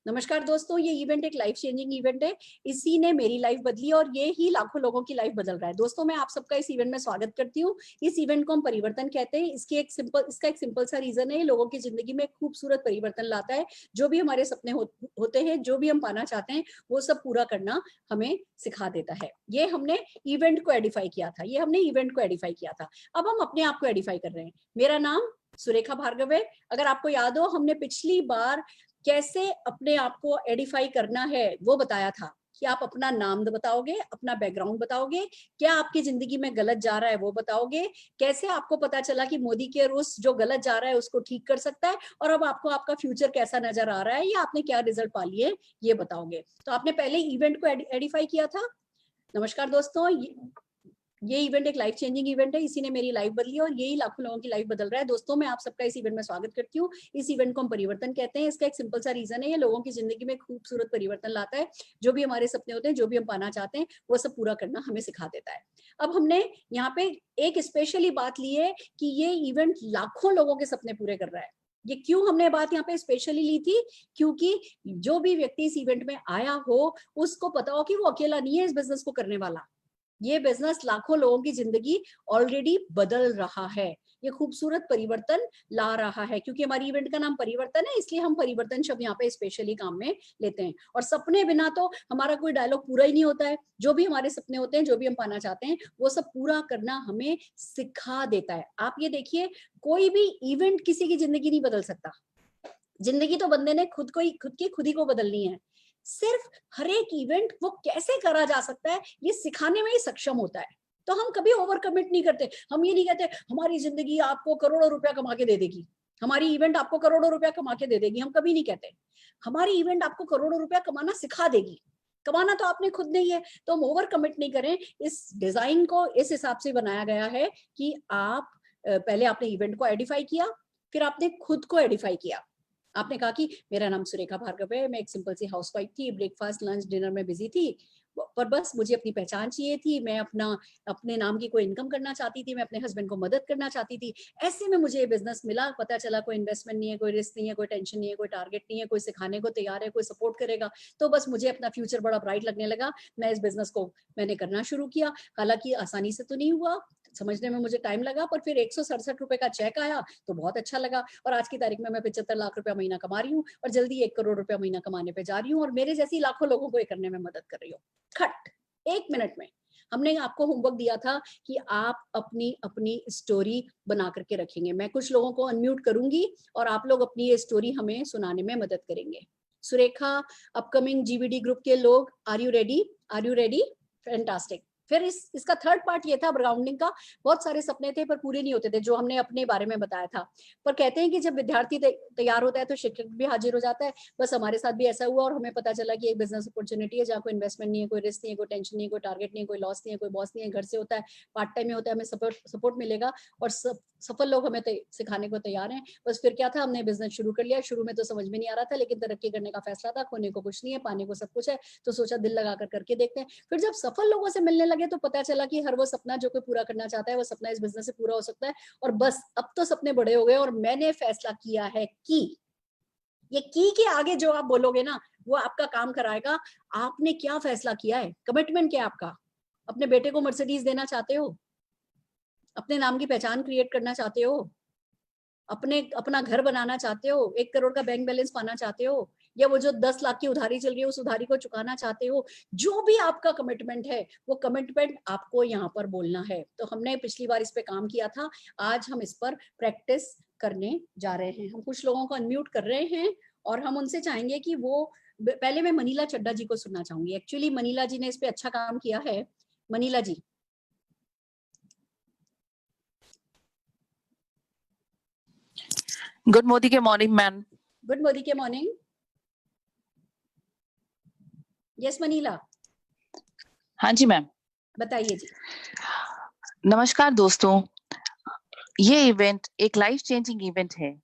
नमस्कार दोस्तों, ये इवेंट एक लाइफ चेंजिंग इवेंट है। इसी ने मेरी लाइफ बदली और ये ही लाखों लोगों की लाइफ बदल रहा है। दोस्तों, मैं आप सबका इस इवेंट में स्वागत करती हूँ। इस इवेंट को हम परिवर्तन कहते हैं। इसका एक सिंपल सा रीजन है, लोगों की जिंदगी में खूबसूरत परिवर्तन लाता है। जो भी हमारे सपने होते हैं, जो भी हम पाना चाहते हैं, वो सब पूरा करना हमें सिखा देता है। ये हमने इवेंट को एडिफाई किया था, ये हमने इवेंट को एडिफाई किया था। अब हम अपने आप को एडिफाई कर रहे हैं। मेरा नाम सुरेखा भार्गव है। अगर आपको याद हो, हमने पिछली बार कैसे अपने आप को एडिफाई करना है वो बताया था कि आप अपना नाम बताओगे, अपना बैकग्राउंड बताओगे, क्या आपकी जिंदगी में गलत जा रहा है वो बताओगे, कैसे आपको पता चला कि मोदी केयर उस जो गलत जा रहा है उसको ठीक कर सकता है, और अब आपको आपका फ्यूचर कैसा नजर आ रहा है या आपने क्या रिजल्ट पा लिए ये बताओगे। तो आपने पहले इवेंट को एडिफाई किया था। नमस्कार दोस्तों, ये इवेंट एक लाइफ चेंजिंग इवेंट है। इसी ने मेरी लाइफ बदली और यही लाखों लोगों की लाइफ बदल रहा है। दोस्तों, मैं आप सबका इस इवेंट में स्वागत करती हूँ। इस इवेंट को हम परिवर्तन कहते हैं। इसका एक सिंपल सा रीजन है, ये लोगों की जिंदगी में खूबसूरत परिवर्तन लाता है। जो भी हमारे सपने होते हैं, जो भी हम पाना चाहते हैं, वो सब पूरा करना हमें सिखा देता है। अब हमने यहाँ पे एक स्पेशली बात ली है कि ये इवेंट लाखों लोगों के सपने पूरे कर रहा है। ये क्यों हमने बात यहाँ पे स्पेशली ली थी? क्योंकि जो भी व्यक्ति इस इवेंट में आया हो, उसको पता हो कि वो अकेला नहीं है इस बिजनेस को करने वाला। ये बिजनेस लाखों लोगों की जिंदगी ऑलरेडी बदल रहा है, ये खूबसूरत परिवर्तन ला रहा है। क्योंकि हमारी इवेंट का नाम परिवर्तन है, इसलिए हम परिवर्तन शब्द यहाँ पे स्पेशली काम में लेते हैं। और सपने बिना तो हमारा कोई डायलॉग पूरा ही नहीं होता है। जो भी हमारे सपने होते हैं, जो भी हम पाना चाहते हैं, वो सब पूरा करना हमें सिखा देता है। आप ये देखिए, कोई भी इवेंट किसी की जिंदगी नहीं बदल सकता। जिंदगी तो बंदे ने खुद ही को बदलनी है। सिर्फ हर एक इवेंट वो कैसे करा जा सकता है, ये सिखाने में ही सक्षम होता है। तो हम कभी ओवर कमिट नहीं करते। हम ये नहीं कहते हमारी जिंदगी आपको करोड़ों रुपया कमा के दे देगी, हमारी इवेंट आपको करोड़ों रुपया कमा के दे देगी, हम कभी नहीं कहते। हमारी इवेंट आपको करोड़ों रुपया कमाना सिखा देगी, कमाना तो आपने खुद नहीं है। तो हम ओवर कमिट नहीं करें। इस डिजाइन को इस हिसाब से बनाया गया है कि आप पहले आपने इवेंट को एडिफाई किया, फिर आपने खुद को एडिफाई किया। आपने कहा कि मेरा नाम सुरेखा भार्गव है, मैं एक सिंपल सी हाउसवाइफ थी, ब्रेकफास्ट लंच डिनर में बिजी थी, पर बस मुझे अपनी पहचान चाहिए थी, मैं अपने नाम की कोई इनकम करना चाहती थी, मैं अपने हस्बैंड को मदद करना चाहती थी। ऐसे में मुझे ये बिजनेस मिला, पता चला कोई इन्वेस्टमेंट नहीं है, कोई रिस्क नहीं है, कोई टेंशन नहीं है, कोई टारगेट नहीं है, कोई सिखाने को तैयार है, कोई सपोर्ट करेगा। तो बस मुझे अपना फ्यूचर बड़ा ब्राइट लगने लगा। मैं इस बिजनेस को मैंने करना शुरू किया। हालांकि आसानी से तो नहीं हुआ, समझने में मुझे टाइम लगा, पर फिर 167 रुपए का चेक आया तो बहुत अच्छा लगा। और आज की तारीख में मैं 75 लाख रुपया महीना कमा रही हूँ और जल्दी 1 करोड़ रुपया महीना कमाने पे जा रही हूँ, और मेरे जैसी लाखों लोगों को ये करने में मदद कर रही हूँ। खट 1 मिनट में। हमने आपको होमवर्क दिया था कि आप अपनी अपनी स्टोरी बना करके रखेंगे। मैं कुछ लोगों को अनम्यूट करूंगी और आप लोग अपनी ये स्टोरी हमें सुनाने में मदद करेंगे। सुरेखा, अपकमिंग जीवीडी ग्रुप के लोग, are you ready? Are you ready? Fantastic. फिर इसका थर्ड पार्ट ये था ग्राउंडिंग का। बहुत सारे सपने थे पर पूरे नहीं होते थे, जो हमने अपने बारे में बताया था। पर कहते हैं कि जब विद्यार्थी तैयार होता है तो शिक्षक भी हाजिर हो जाता है। बस हमारे साथ भी ऐसा हुआ और हमें पता चला कि एक बिजनेस अपॉर्चुनिटी है जहाँ कोई इन्वेस्टमेंट नहीं है, कोई रिस्क नहीं है, कोई टेंशन नहीं है, कोई टारगेट नहीं है, कोई लॉस नहीं है, कोई बॉस नहीं है, घर से होता है, पार्ट टाइम में होता है, हमें सपोर्ट मिलेगा और सफल लोग हमें सिखाने को तैयार हैं। बस फिर क्या था, हमने बिजनेस शुरू कर लिया। शुरू में तो समझ में नहीं आ रहा था, लेकिन तरक्की करने का फैसला था, खोने को कुछ नहीं है, पाने को सब कुछ है, तो सोचा दिल लगाकर करके देखते हैं। फिर जब सफल लोगों से मिलने लगे तो पता चला कि हर वो सपना जो कोई पूरा करना चाहता है, वो सपना इस बिजनेस से पूरा हो सकता है। और बस अब तो सपने बड़े हो गए और मैंने फैसला किया है कि ये की के आगे जो आप बोलोगे ना वो आपका काम कराएगा। आपने क्या फैसला किया है? कमिटमेंट क्या है आपका? अपने बेटे को मर्सिडीज देना चाहते हो? अपने नाम की पहचान क्रिएट करना चाहते हो? अपना घर बनाना चाहते हो? 1 करोड़ का बैंक बैलेंस पाना चाहते हो? या वो जो 10 लाख की उधारी चल रही है उस उधारी को चुकाना चाहते हो? जो भी आपका कमिटमेंट है वो कमिटमेंट आपको यहाँ पर बोलना है। तो हमने पिछली बार इस पे काम किया था, आज हम इस पर प्रैक्टिस करने जा रहे हैं। हम कुछ लोगों को अनम्यूट कर रहे हैं और हम उनसे चाहेंगे कि वो, पहले मैं मनीला चड्डा जी को सुनना चाहूंगी। एक्चुअली मनीला जी ने इस पे अच्छा काम किया है। मनीला जी। गुड मोदी के मॉर्निंग मैम। गुड मोदी के मॉर्निंग। Yes Manila. हाँ जी मैम, बताइए जी। नमस्कार दोस्तों, ये इवेंट एक लाइफ चेंजिंग इवेंट है।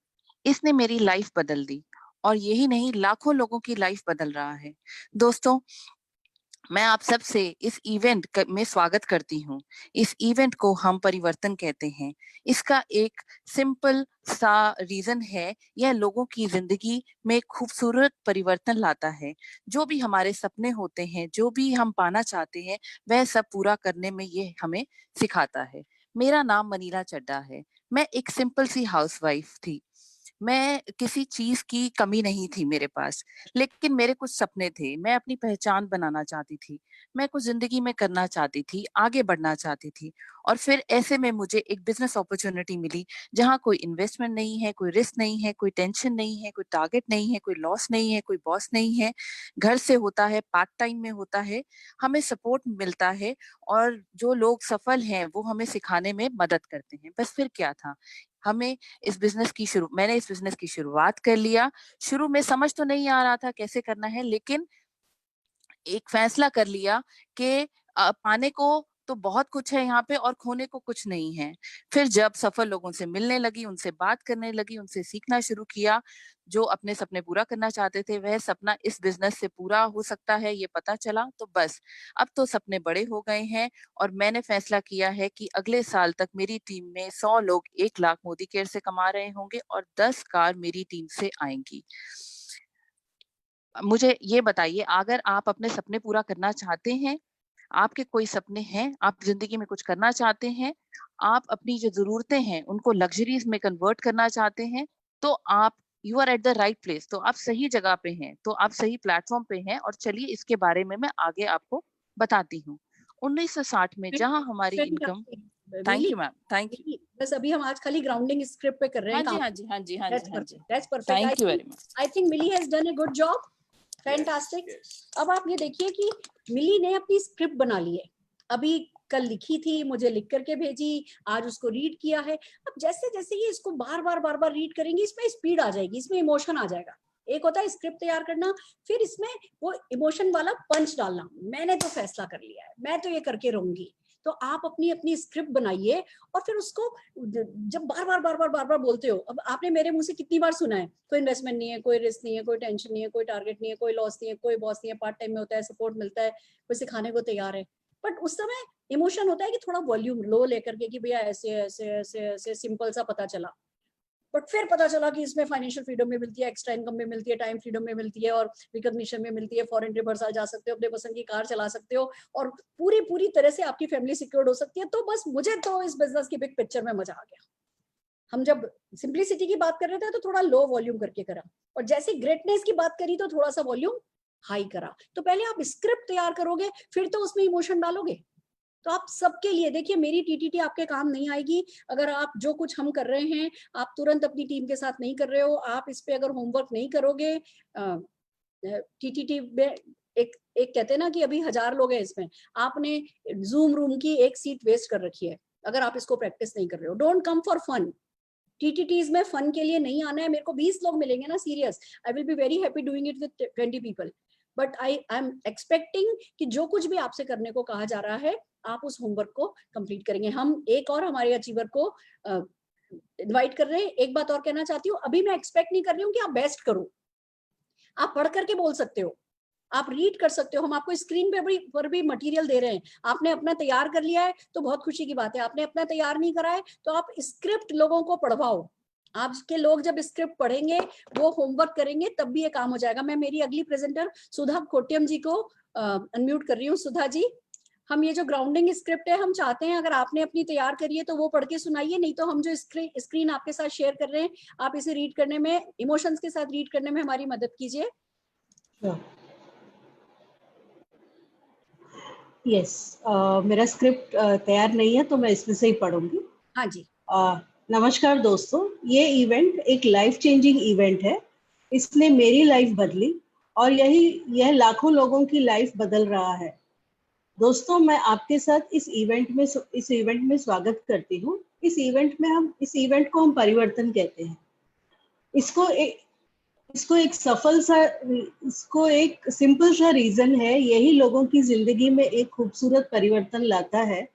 इसने मेरी लाइफ बदल दी और यही नहीं, लाखों लोगों की लाइफ बदल रहा है। दोस्तों, मैं आप सब से इस इवेंट में स्वागत करती हूँ। इस इवेंट को हम परिवर्तन कहते हैं। इसका एक सिंपल सा रीजन है, यह लोगों की जिंदगी में खूबसूरत परिवर्तन लाता है। जो भी हमारे सपने होते हैं, जो भी हम पाना चाहते हैं, वह सब पूरा करने में ये हमें सिखाता है। मेरा नाम मनीला चड्डा है। मैं एक सिंपल सी हाउसवाइफ थी। मैं किसी चीज की कमी नहीं थी मेरे पास, लेकिन मेरे कुछ सपने थे। मैं अपनी पहचान बनाना चाहती थी, मैं कुछ जिंदगी में करना चाहती थी, आगे बढ़ना चाहती थी। और फिर ऐसे में मुझे एक बिजनेस अपॉर्चुनिटी मिली जहाँ कोई इन्वेस्टमेंट नहीं है, कोई रिस्क नहीं है, कोई टेंशन नहीं है, कोई टारगेट नहीं है, कोई लॉस नहीं है, कोई बॉस नहीं है। घर से होता है, पार्ट टाइम में होता है, हमें सपोर्ट मिलता है और जो लोग सफल हैं वो हमें सिखाने में मदद करते हैं। बस फिर क्या था, मैंने इस बिजनेस की शुरुआत कर लिया। शुरू में समझ तो नहीं आ रहा था कैसे करना है, लेकिन एक फैसला कर लिया कि पाने को तो बहुत कुछ है यहाँ पे और खोने को कुछ नहीं है। फिर जब सफल लोगों से मिलने लगी, उनसे बात करने लगी, उनसे सीखना शुरू किया, जो अपने सपने पूरा करना चाहते थे वह सपना इस बिजनेस से पूरा हो सकता है ये पता चला। तो बस अब तो सपने बड़े हो गए हैं और मैंने फैसला किया है कि अगले साल तक मेरी टीम में 100 लोग 1 लाख मोदी केयर से कमा रहे होंगे और 10 कार मेरी टीम से आएंगी। मुझे ये बताइए, अगर आप अपने सपने पूरा करना चाहते हैं, आपके कोई सपने हैं, आप जिंदगी में कुछ करना चाहते हैं, आप अपनी जो जरूरतें हैं उनको लग्जरीज में कन्वर्ट करना चाहते हैं, तो आप you are at the right place. तो आप सही जगह पे हैं, तो आप सही प्लेटफॉर्म पे हैं। और चलिए इसके बारे में मैं आगे आपको बताती हूँ। 1960 में जहां हमारी income, thank you ma'am, thank you. बस अभी हम आज खाली ग्राउंडिंग स्क्रिप्ट पे कर रहे हैं काम। हाँ जी, हाँ जी, हाँ जी, हाँ जी। That's perfect. Thank you very much. I think Mili has done a good job. Fantastic. अब आप ये देखिए कि मिली ने अपनी स्क्रिप्ट बना ली है। अभी कल लिखी थी, मुझे लिख करके भेजी, आज उसको रीड किया है। अब जैसे जैसे ये इसको बार बार रीड करेंगे, इसमें स्पीड आ जाएगी, इसमें इमोशन आ जाएगा। एक होता है स्क्रिप्ट तैयार करना, फिर इसमें वो इमोशन वाला पंच डालना। मैंने तो फैसला कर लिया है, मैं तो ये करके रहूंगी। तो आप अपनी अपनी स्क्रिप्ट बनाइए और फिर उसको जब बार बार बोलते हो, अब आपने मेरे मुंह से कितनी बार सुना है, कोई इन्वेस्टमेंट नहीं है, कोई रिस्क नहीं है, कोई टेंशन नहीं है, कोई टारगेट नहीं है, कोई लॉस नहीं है, कोई बॉस नहीं है, पार्ट टाइम में होता है, सपोर्ट मिलता है, कोई सिखाने को तैयार है। बट उस समय इमोशन होता है कि थोड़ा वॉल्यूम लो लेकर के कि भैया ऐसे ऐसे ऐसे ऐसे सिंपल सा पता चला। बट फिर पता चला कि इसमें फाइनेंशियल फ्रीडम में मिलती है, एक्स्ट्रा इनकम में मिलती है, टाइम फ्रीडम में मिलती है, और रिकॉग्निशन में मिलती है, फॉरेन ट्रिपर्स आ जा सकते हो, अपने पसंद की कार चला सकते हो, और पूरी तरह से आपकी फैमिली सिक्योर्ड हो सकती है। तो बस मुझे तो इस बिजनेस की बिग पिक्चर में मजा आ गया। हम जब सिंप्लिसिटी की बात कर रहे थे तो थोड़ा लो वॉल्यूम करके करा, और जैसे ग्रेटनेस की बात करी तो थोड़ा सा वॉल्यूम हाई करा। तो पहले आप स्क्रिप्ट तैयार करोगे, फिर तो उसमें इमोशन डालोगे। तो आप सबके लिए देखिए, मेरी टीटीटी आपके काम नहीं आएगी अगर आप जो कुछ हम कर रहे हैं आप तुरंत अपनी टीम के साथ नहीं कर रहे हो, आप इस पे अगर होमवर्क नहीं करोगे। टीटीटी में एक कहते हैं ना कि अभी 1000 लोग हैं इसमें, आपने जूम रूम की एक सीट वेस्ट कर रखी है अगर आप इसको प्रैक्टिस नहीं कर रहे हो। Don't come for fun. TTTs में फन के लिए नहीं आना है। मेरे को 20 लोग मिलेंगे ना serious, I will be very happy doing it with 20 people, but I am expecting कि जो कुछ भी आपसे करने को कहा जा रहा है आप उस होमवर्क को कंप्लीट करेंगे। हम एक और हमारे अचीवर को इनवाइट कर रहे हैं। एक बात और कहना चाहती हूँ, अभी मैं एक्सपेक्ट नहीं कर रही हूँ कि आप बेस्ट करो, आप पढ़ करके बोल सकते हो, आप रीड कर सकते हो, हम आपको स्क्रीन पर भी मटेरियल दे रहे हैं। आपने अपना तैयार कर लिया है तो बहुत खुशी की बात है, आपने अपना तैयार नहीं करा है तो आप स्क्रिप्ट लोगों को पढ़वाओ। आपके लोग जब स्क्रिप्ट पढ़ेंगे, वो होमवर्क करेंगे, तब भी ये काम हो जाएगा। मैं मेरी अगली प्रेजेंटर सुधा कोट्यम जी को अनम्यूट कर रही हूँ। सुधा जी, हम ये जो ग्राउंडिंग स्क्रिप्ट है हम चाहते हैं अगर आपने अपनी तैयार करी है तो वो पढ़ के सुनाइए, नहीं तो हम जो स्क्रीन आपके साथ शेयर कर रहे हैं आप इसे रीड करने में, इमोशंस के साथ रीड करने में हमारी मदद कीजिए। यस, मेरा स्क्रिप्ट तैयार नहीं है तो मैं इसमें से ही पढ़ूंगी। हाँ जी। नमस्कार दोस्तों, ये इवेंट एक लाइफ चेंजिंग इवेंट है। इसने मेरी लाइफ बदली और यह लाखों लोगों की लाइफ बदल रहा है। दोस्तों, मैं आपके साथ इस इवेंट में स्वागत करती हूँ। इस इवेंट को हम परिवर्तन कहते हैं। इसको एक सिंपल सा रीजन है, यही लोगों की जिंदगी में एक खूबसूरत परिवर्तन लाता है।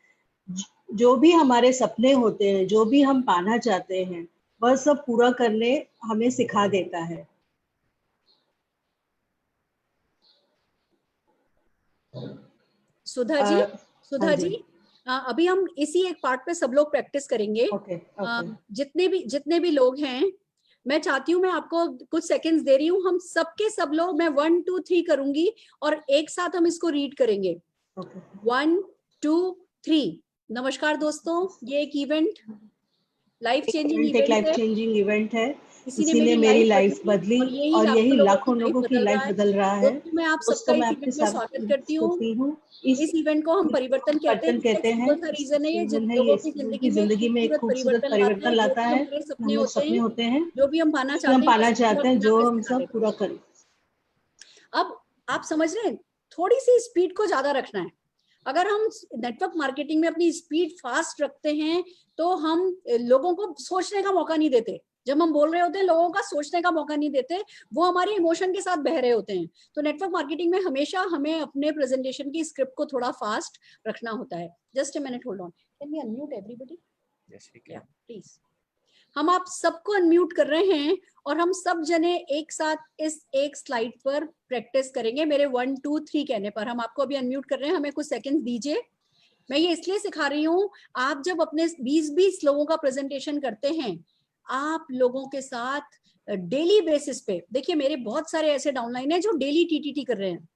जो भी हमारे सपने होते हैं, जो भी हम पाना चाहते हैं, वह सब पूरा करने हमें सिखा देता है। सुधा जी, अभी हम इसी एक पार्ट पे सब लोग प्रैक्टिस करेंगे। जितने भी लोग हैं, मैं चाहती हूँ, मैं आपको कुछ सेकंड्स दे रही हूँ, हम सब लोग, मैं 1 2 3 करूंगी और एक साथ हम इसको रीड करेंगे। 1 2 3। नमस्कार दोस्तों, ये एक इवेंट, लाइफ चेंजिंग इवेंट है। इसीने मेरी लाइफ बदली और यही लाखों लोगों की लाइफ बदल रहा है। मैं आप सबका इस इवेंट में स्वागत करती हूँ। इस इवेंट को हम परिवर्तन कहते हैं। रीजन है ये, लोगों की जिंदगी में एक खूबसूरत परिवर्तन लाता है। हम लोग सपने होते हैं, जो भी हम पाना चाहते हैं, जो हम सब पूरा करें। अब आप समझ रहे हैं, थोड़ी सी स्पीड को ज्यादा रखना है। अगर हम नेटवर्क मार्केटिंग में अपनी स्पीड फास्ट रखते हैं तो हम लोगों को सोचने का मौका नहीं देते। जब हम बोल रहे होते हैं, लोगों का सोचने का मौका नहीं देते, वो हमारे इमोशन के साथ बह रहे होते हैं। तो नेटवर्क मार्केटिंग में हमेशा हमें अपने प्रेजेंटेशन की स्क्रिप्ट को थोड़ा फास्ट रखना होता है। Just a minute, hold on, can we unmute everybody? Yes we can, please. हम आप सबको अनम्यूट कर रहे हैं और हम सब जने एक साथ इस एक स्लाइड पर प्रैक्टिस करेंगे। मेरे 1 2 3 कहने पर हम आपको अभी अनम्यूट कर रहे हैं, हमें कुछ सेकंड्स दीजिए। मैं ये इसलिए सिखा रही हूँ, आप जब अपने 20-20 लोगों का प्रेजेंटेशन करते हैं, आप लोगों के साथ डेली बेसिस पे, देखिए मेरे बहुत सारे ऐसे डाउनलाइन है जो डेली टीटीटी कर रहे हैं।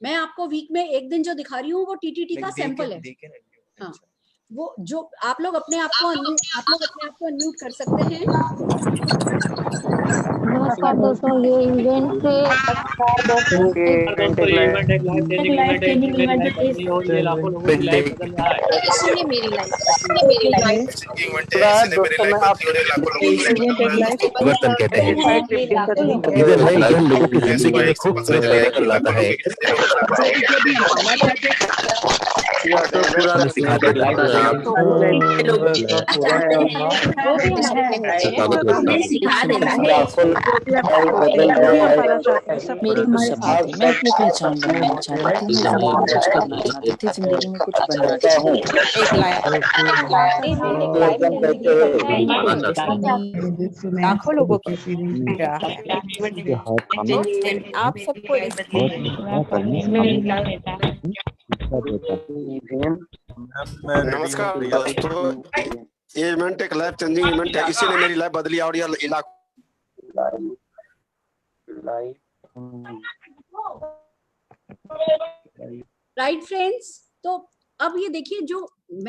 मैं आपको वीक में एक दिन जो दिखा रही हूँ वो टीटीटी का सैंपल है। हाँ, वो जो आप लोग अपने आप को अनम्यूट कर सकते हैं। नमस्कार दोस्तों, ये इवेंट लाइफ चेंजिंग इवेंट है। ये लाखों लोगों की लाइफ बदल रहा है। इसने मेरी लाइफ दोस्तों मैं आप परिवर्तन कहते हैं। इधर है यह यह लोगों की जिंदगी में खूब परिवर्तन लाता है। हमें सिखाते हैं हमें सिखा देना है। मेरी कुछ सपने थे, मैं अपनी पहचान बनाना चाहती थी, मैं जिंदगी में कुछ करना चाहती थी, जिंदगी में कुछ बनना चाहती थी। एक लाखों लोगों की राह है। आप सबको इस नमस्कार दोस्तों, ये इवेंट एक लाइफ चेंजिंग इवेंट है, इसी ने मेरी लाइफ बदली और यह इलाका राइट फ्रेंड्स। तो अब ये देखिए, जो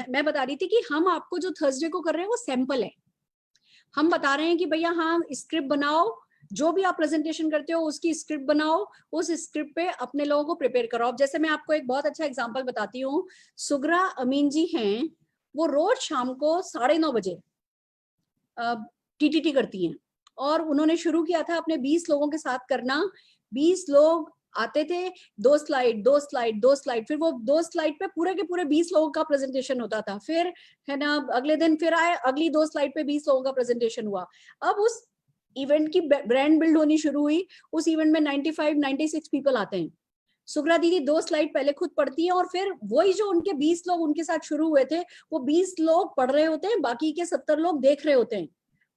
मैं बता रही थी कि हम आपको जो थर्सडे को कर रहे हैं वो सैंपल है। हम बता रहे हैं कि भैया हाँ स्क्रिप्ट बनाओ, जो भी आप प्रेजेंटेशन करते हो उसकी स्क्रिप्ट बनाओ, उस स्क्रिप्ट पे अपने लोगों को प्रिपेयर करो। अब जैसे मैं आपको एक बहुत अच्छा एग्जांपल बताती हूँ। सुगरा अमीन जी हैं, वो रोज शाम को 9:30 बजे टीटीटी करती हैं, और उन्होंने शुरू किया था अपने 20 लोगों के साथ करना। 20 लोग आते थे, 2 स्लाइड 2 स्लाइड 2 स्लाइड, फिर वो 2 स्लाइड पे पूरे के पूरे 20 लोगों का प्रेजेंटेशन होता था। फिर है ना अगले दिन फिर आए, अगली 2 स्लाइड पे 20 लोगों का प्रेजेंटेशन हुआ। अब उस इवेंट की ब्रांड बिल्ड होनी शुरू हुई। उस इवेंट में 95-96 पीपल आते हैं। सुगरा दीदी 2 स्लाइड पहले खुद पढ़ती हैं, और फिर वही जो उनके 20 लोग उनके साथ शुरू हुए थे, वो 20 लोग पढ़ रहे होते हैं, बाकी के 70 लोग देख रहे होते हैं।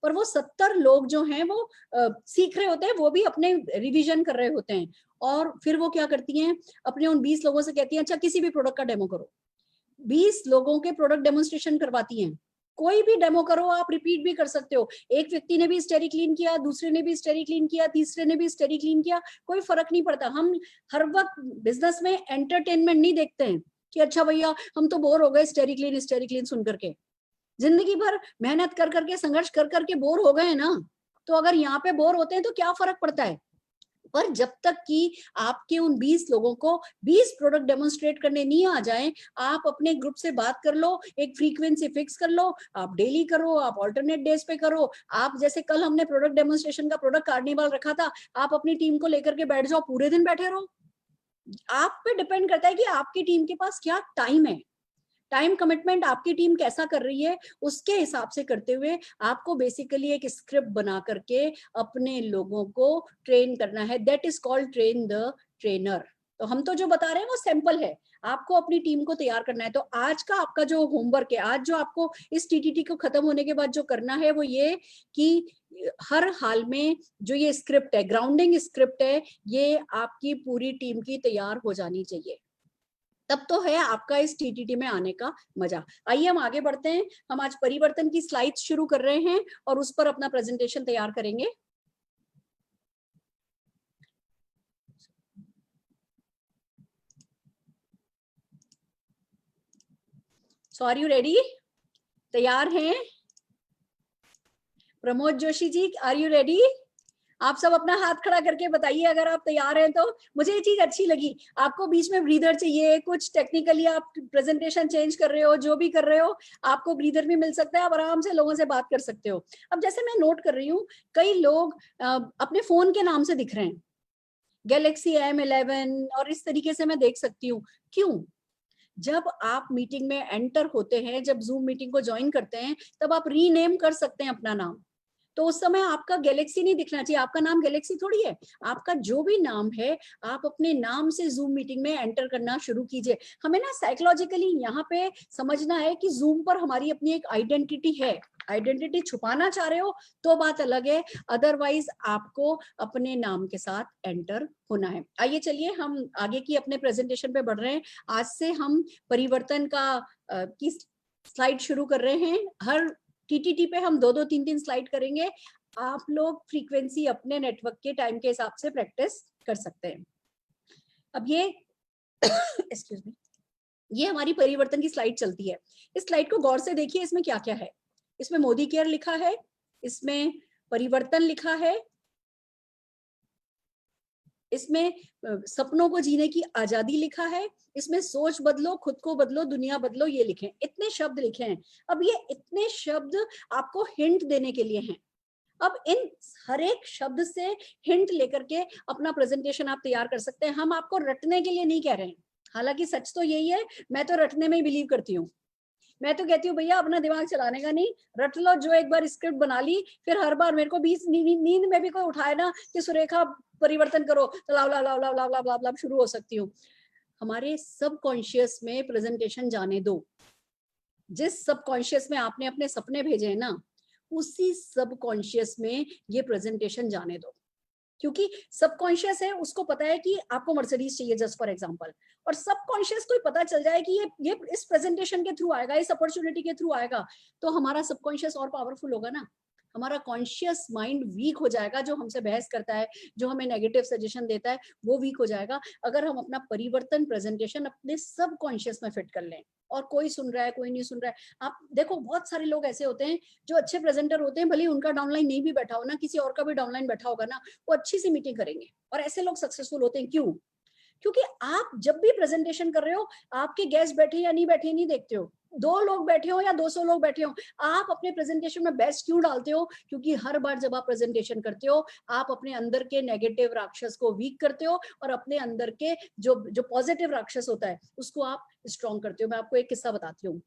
पर वो 70 लोग जो हैं वो सीख रहे होते हैं, वो भी अपने रिवीजन कर रहे होते हैं। और फिर वो क्या करती हैं, अपने उन 20 लोगों से कहती हैं अच्छा किसी भी प्रोडक्ट का डेमो करो। 20 लोगों के प्रोडक्ट डेमोन्स्ट्रेशन करवाती हैं। कोई भी डेमो करो, आप रिपीट भी कर सकते हो। एक व्यक्ति ने भी स्टेरी क्लीन किया, दूसरे ने भी स्टेरी क्लीन किया, तीसरे ने भी स्टेरी क्लीन किया, कोई फर्क नहीं पड़ता। हम हर वक्त बिजनेस में एंटरटेनमेंट नहीं देखते हैं कि अच्छा भैया हम तो बोर हो गए स्टेरी क्लीन सुन करके। जिंदगी भर मेहनत कर करके, संघर्ष कर करके बोर हो गए ना, तो अगर यहाँ पे बोर होते हैं तो क्या फर्क पड़ता है। पर जब तक कि आपके उन 20 लोगों को 20 प्रोडक्ट डेमोन्स्ट्रेट करने नहीं आ जाए, आप अपने ग्रुप से बात कर लो, एक फ्रीक्वेंसी फिक्स कर लो, आप डेली करो, आप ऑल्टरनेट डेज पे करो। आप जैसे कल हमने प्रोडक्ट डेमोन्स्ट्रेशन का प्रोडक्ट कार्निवल रखा था, आप अपनी टीम को लेकर के बैठ जाओ, पूरे दिन बैठे रहो। आप पे डिपेंड करता है कि आपकी टीम के पास क्या टाइम है, टाइम कमिटमेंट आपकी टीम कैसा कर रही है, उसके हिसाब से करते हुए आपको बेसिकली एक स्क्रिप्ट बना करके अपने लोगों को ट्रेन करना है। That is called train the trainer. तो हम तो जो बता रहे हैं वो सैंपल है, आपको अपनी टीम को तैयार करना है। तो आज का आपका जो होमवर्क है, आज जो आपको इस टीटीटी को खत्म होने के बाद जो करना है वो ये कि हर हाल में जो ये स्क्रिप्ट है, ग्राउंडिंग स्क्रिप्ट है, ये आपकी पूरी टीम की तैयार हो जानी चाहिए। तब तो है आपका इस टीटीटी में आने का मजा। आइए हम आगे बढ़ते हैं। हम आज परिवर्तन की स्लाइड्स शुरू कर रहे हैं और उस पर अपना प्रेजेंटेशन तैयार करेंगे। सो आर यू रेडी? तैयार हैं? Pramod Joshi ji, are you ready? आप सब अपना हाथ खड़ा करके बताइए अगर आप तैयार हैं तो। मुझे ये चीज अच्छी लगी, आपको बीच में ब्रीदर चाहिए, कुछ टेक्निकली आप प्रेजेंटेशन चेंज कर रहे हो, जो भी कर रहे हो, आपको ब्रीदर भी मिल सकता है, आप आराम से लोगों से बात कर सकते हो। अब जैसे मैं नोट कर रही हूँ, कई लोग अपने फोन के नाम से दिख रहे हैं, गैलेक्सी M11 और इस तरीके से मैं देख सकती हूँ। क्यों? जब आप मीटिंग में एंटर होते हैं, जब जूम मीटिंग को ज्वाइन करते हैं, तब आप रीनेम कर सकते हैं अपना नाम। तो उस समय आपका गैलेक्सी नहीं दिखना चाहिए, आपका नाम गैलेक्सी थोड़ी है। आपका जो भी नाम है, आप अपने नाम से जूम मीटिंग में एंटर करना शुरू कीजिए। हमें ना साइकोलॉजिकली यहाँ पे समझना है कि जूम पर हमारी अपनी एक आइडेंटिटी है। आइडेंटिटी छुपाना चाह रहे हो तो बात अलग है, अदरवाइज आपको अपने नाम के साथ एंटर होना है। आइए चलिए हम आगे की अपने प्रेजेंटेशन पे बढ़ रहे हैं। आज से हम परिवर्तन की स्लाइड शुरू कर रहे हैं। हर टीटीटी पे हम 2-2, 3-3 स्लाइड करेंगे। आप लोग फ्रीक्वेंसी अपने नेटवर्क के टाइम के हिसाब से प्रैक्टिस कर सकते हैं। अब ये एक्सक्यूज मी, ये हमारी परिवर्तन की स्लाइड चलती है। इस स्लाइड को गौर से देखिए, इसमें क्या क्या है। इसमें मोदी केयर लिखा है, इसमें परिवर्तन लिखा है, इसमें सपनों को जीने की आजादी लिखा है, इसमें सोच बदलो, खुद को बदलो, दुनिया बदलो, ये लिखे, इतने शब्द लिखे हैं। अब ये इतने शब्द आपको हिंट देने के लिए हैं। अब इन हर एक शब्द से हिंट लेकर के अपना प्रेजेंटेशन आप तैयार कर सकते हैं। हम आपको रटने के लिए नहीं कह रहे हैं, हालांकि सच तो यही है, मैं तो रटने में ही बिलीव करती हूँ। मैं तो कहती हूँ भैया अपना दिमाग चलाने का नहीं, रट लो। जो एक बार स्क्रिप्ट बना ली, फिर हर बार मेरे को बीच नींद में भी कोई उठाए ना कि सुरेखा परिवर्तन करो, तो लाव लाव लाव लाव लाव लाव लाव लाव शुरू हो सकती हूँ। हमारे सबकॉन्शियस में प्रेजेंटेशन जाने दो। जिस सबकॉन्शियस में आपने अपने सपने भेजे हैं ना, उसी सबकॉन्शियस में ये प्रेजेंटेशन जाने दो, क्योंकि सबकॉन्शियस है, उसको पता है कि आपको मर्सिडीज चाहिए जस्ट फॉर एग्जांपल, और सबकॉन्शियस को पता चल जाए कि ये इस प्रेजेंटेशन के थ्रू आएगा, इस अपॉर्चुनिटी के थ्रू आएगा, तो हमारा सबकॉन्शियस और पावरफुल होगा ना। हमारा कॉन्शियस माइंड वीक हो जाएगा, जो हमसे बहस करता है, जो हमें नेगेटिव सजेशन देता है, वो वीक हो जाएगा अगर हम अपना परिवर्तन प्रेजेंटेशन अपने सबकॉन्शियस में फिट कर लें। और कोई सुन रहा है, कोई नहीं सुन रहा है, आप देखो बहुत सारे लोग ऐसे होते हैं जो अच्छे प्रेजेंटर होते हैं, भले उनका डाउनलाइन नहीं भी बैठा हो ना, किसी और का भी डाउनलाइन बैठा होगा ना, वो अच्छी सी मीटिंग करेंगे, और ऐसे लोग सक्सेसफुल होते हैं। क्यों? क्योंकि आप जब भी प्रेजेंटेशन कर रहे हो, आपके गेस्ट बैठे या नहीं बैठे नहीं देखते हो, 2 लोग बैठे हो या 200 लोग बैठे हो, आप अपने प्रेजेंटेशन में बेस्ट क्यों डालते हो? क्योंकि हर बार जब आप प्रेजेंटेशन करते हो, आप अपने अंदर के नेगेटिव राक्षस को वीक करते हो, और अपने अंदर के जो पॉजिटिव राक्षस होता है उसको आप स्ट्रॉन्ग करते हो। मैं आपको एक किस्सा बताती हूँ।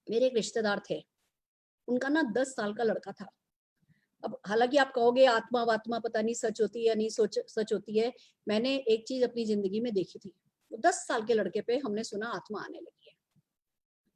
मेरे एक रिश्तेदार थे, उनका ना 10 साल का लड़का था। अब हालांकि आप कहोगे आत्मा वात्मा पता नहीं सच होती है या नहीं सच होती है, मैंने एक चीज अपनी जिंदगी में देखी थी। 10 साल के लड़के पे हमने सुना आत्मा आने लगी है।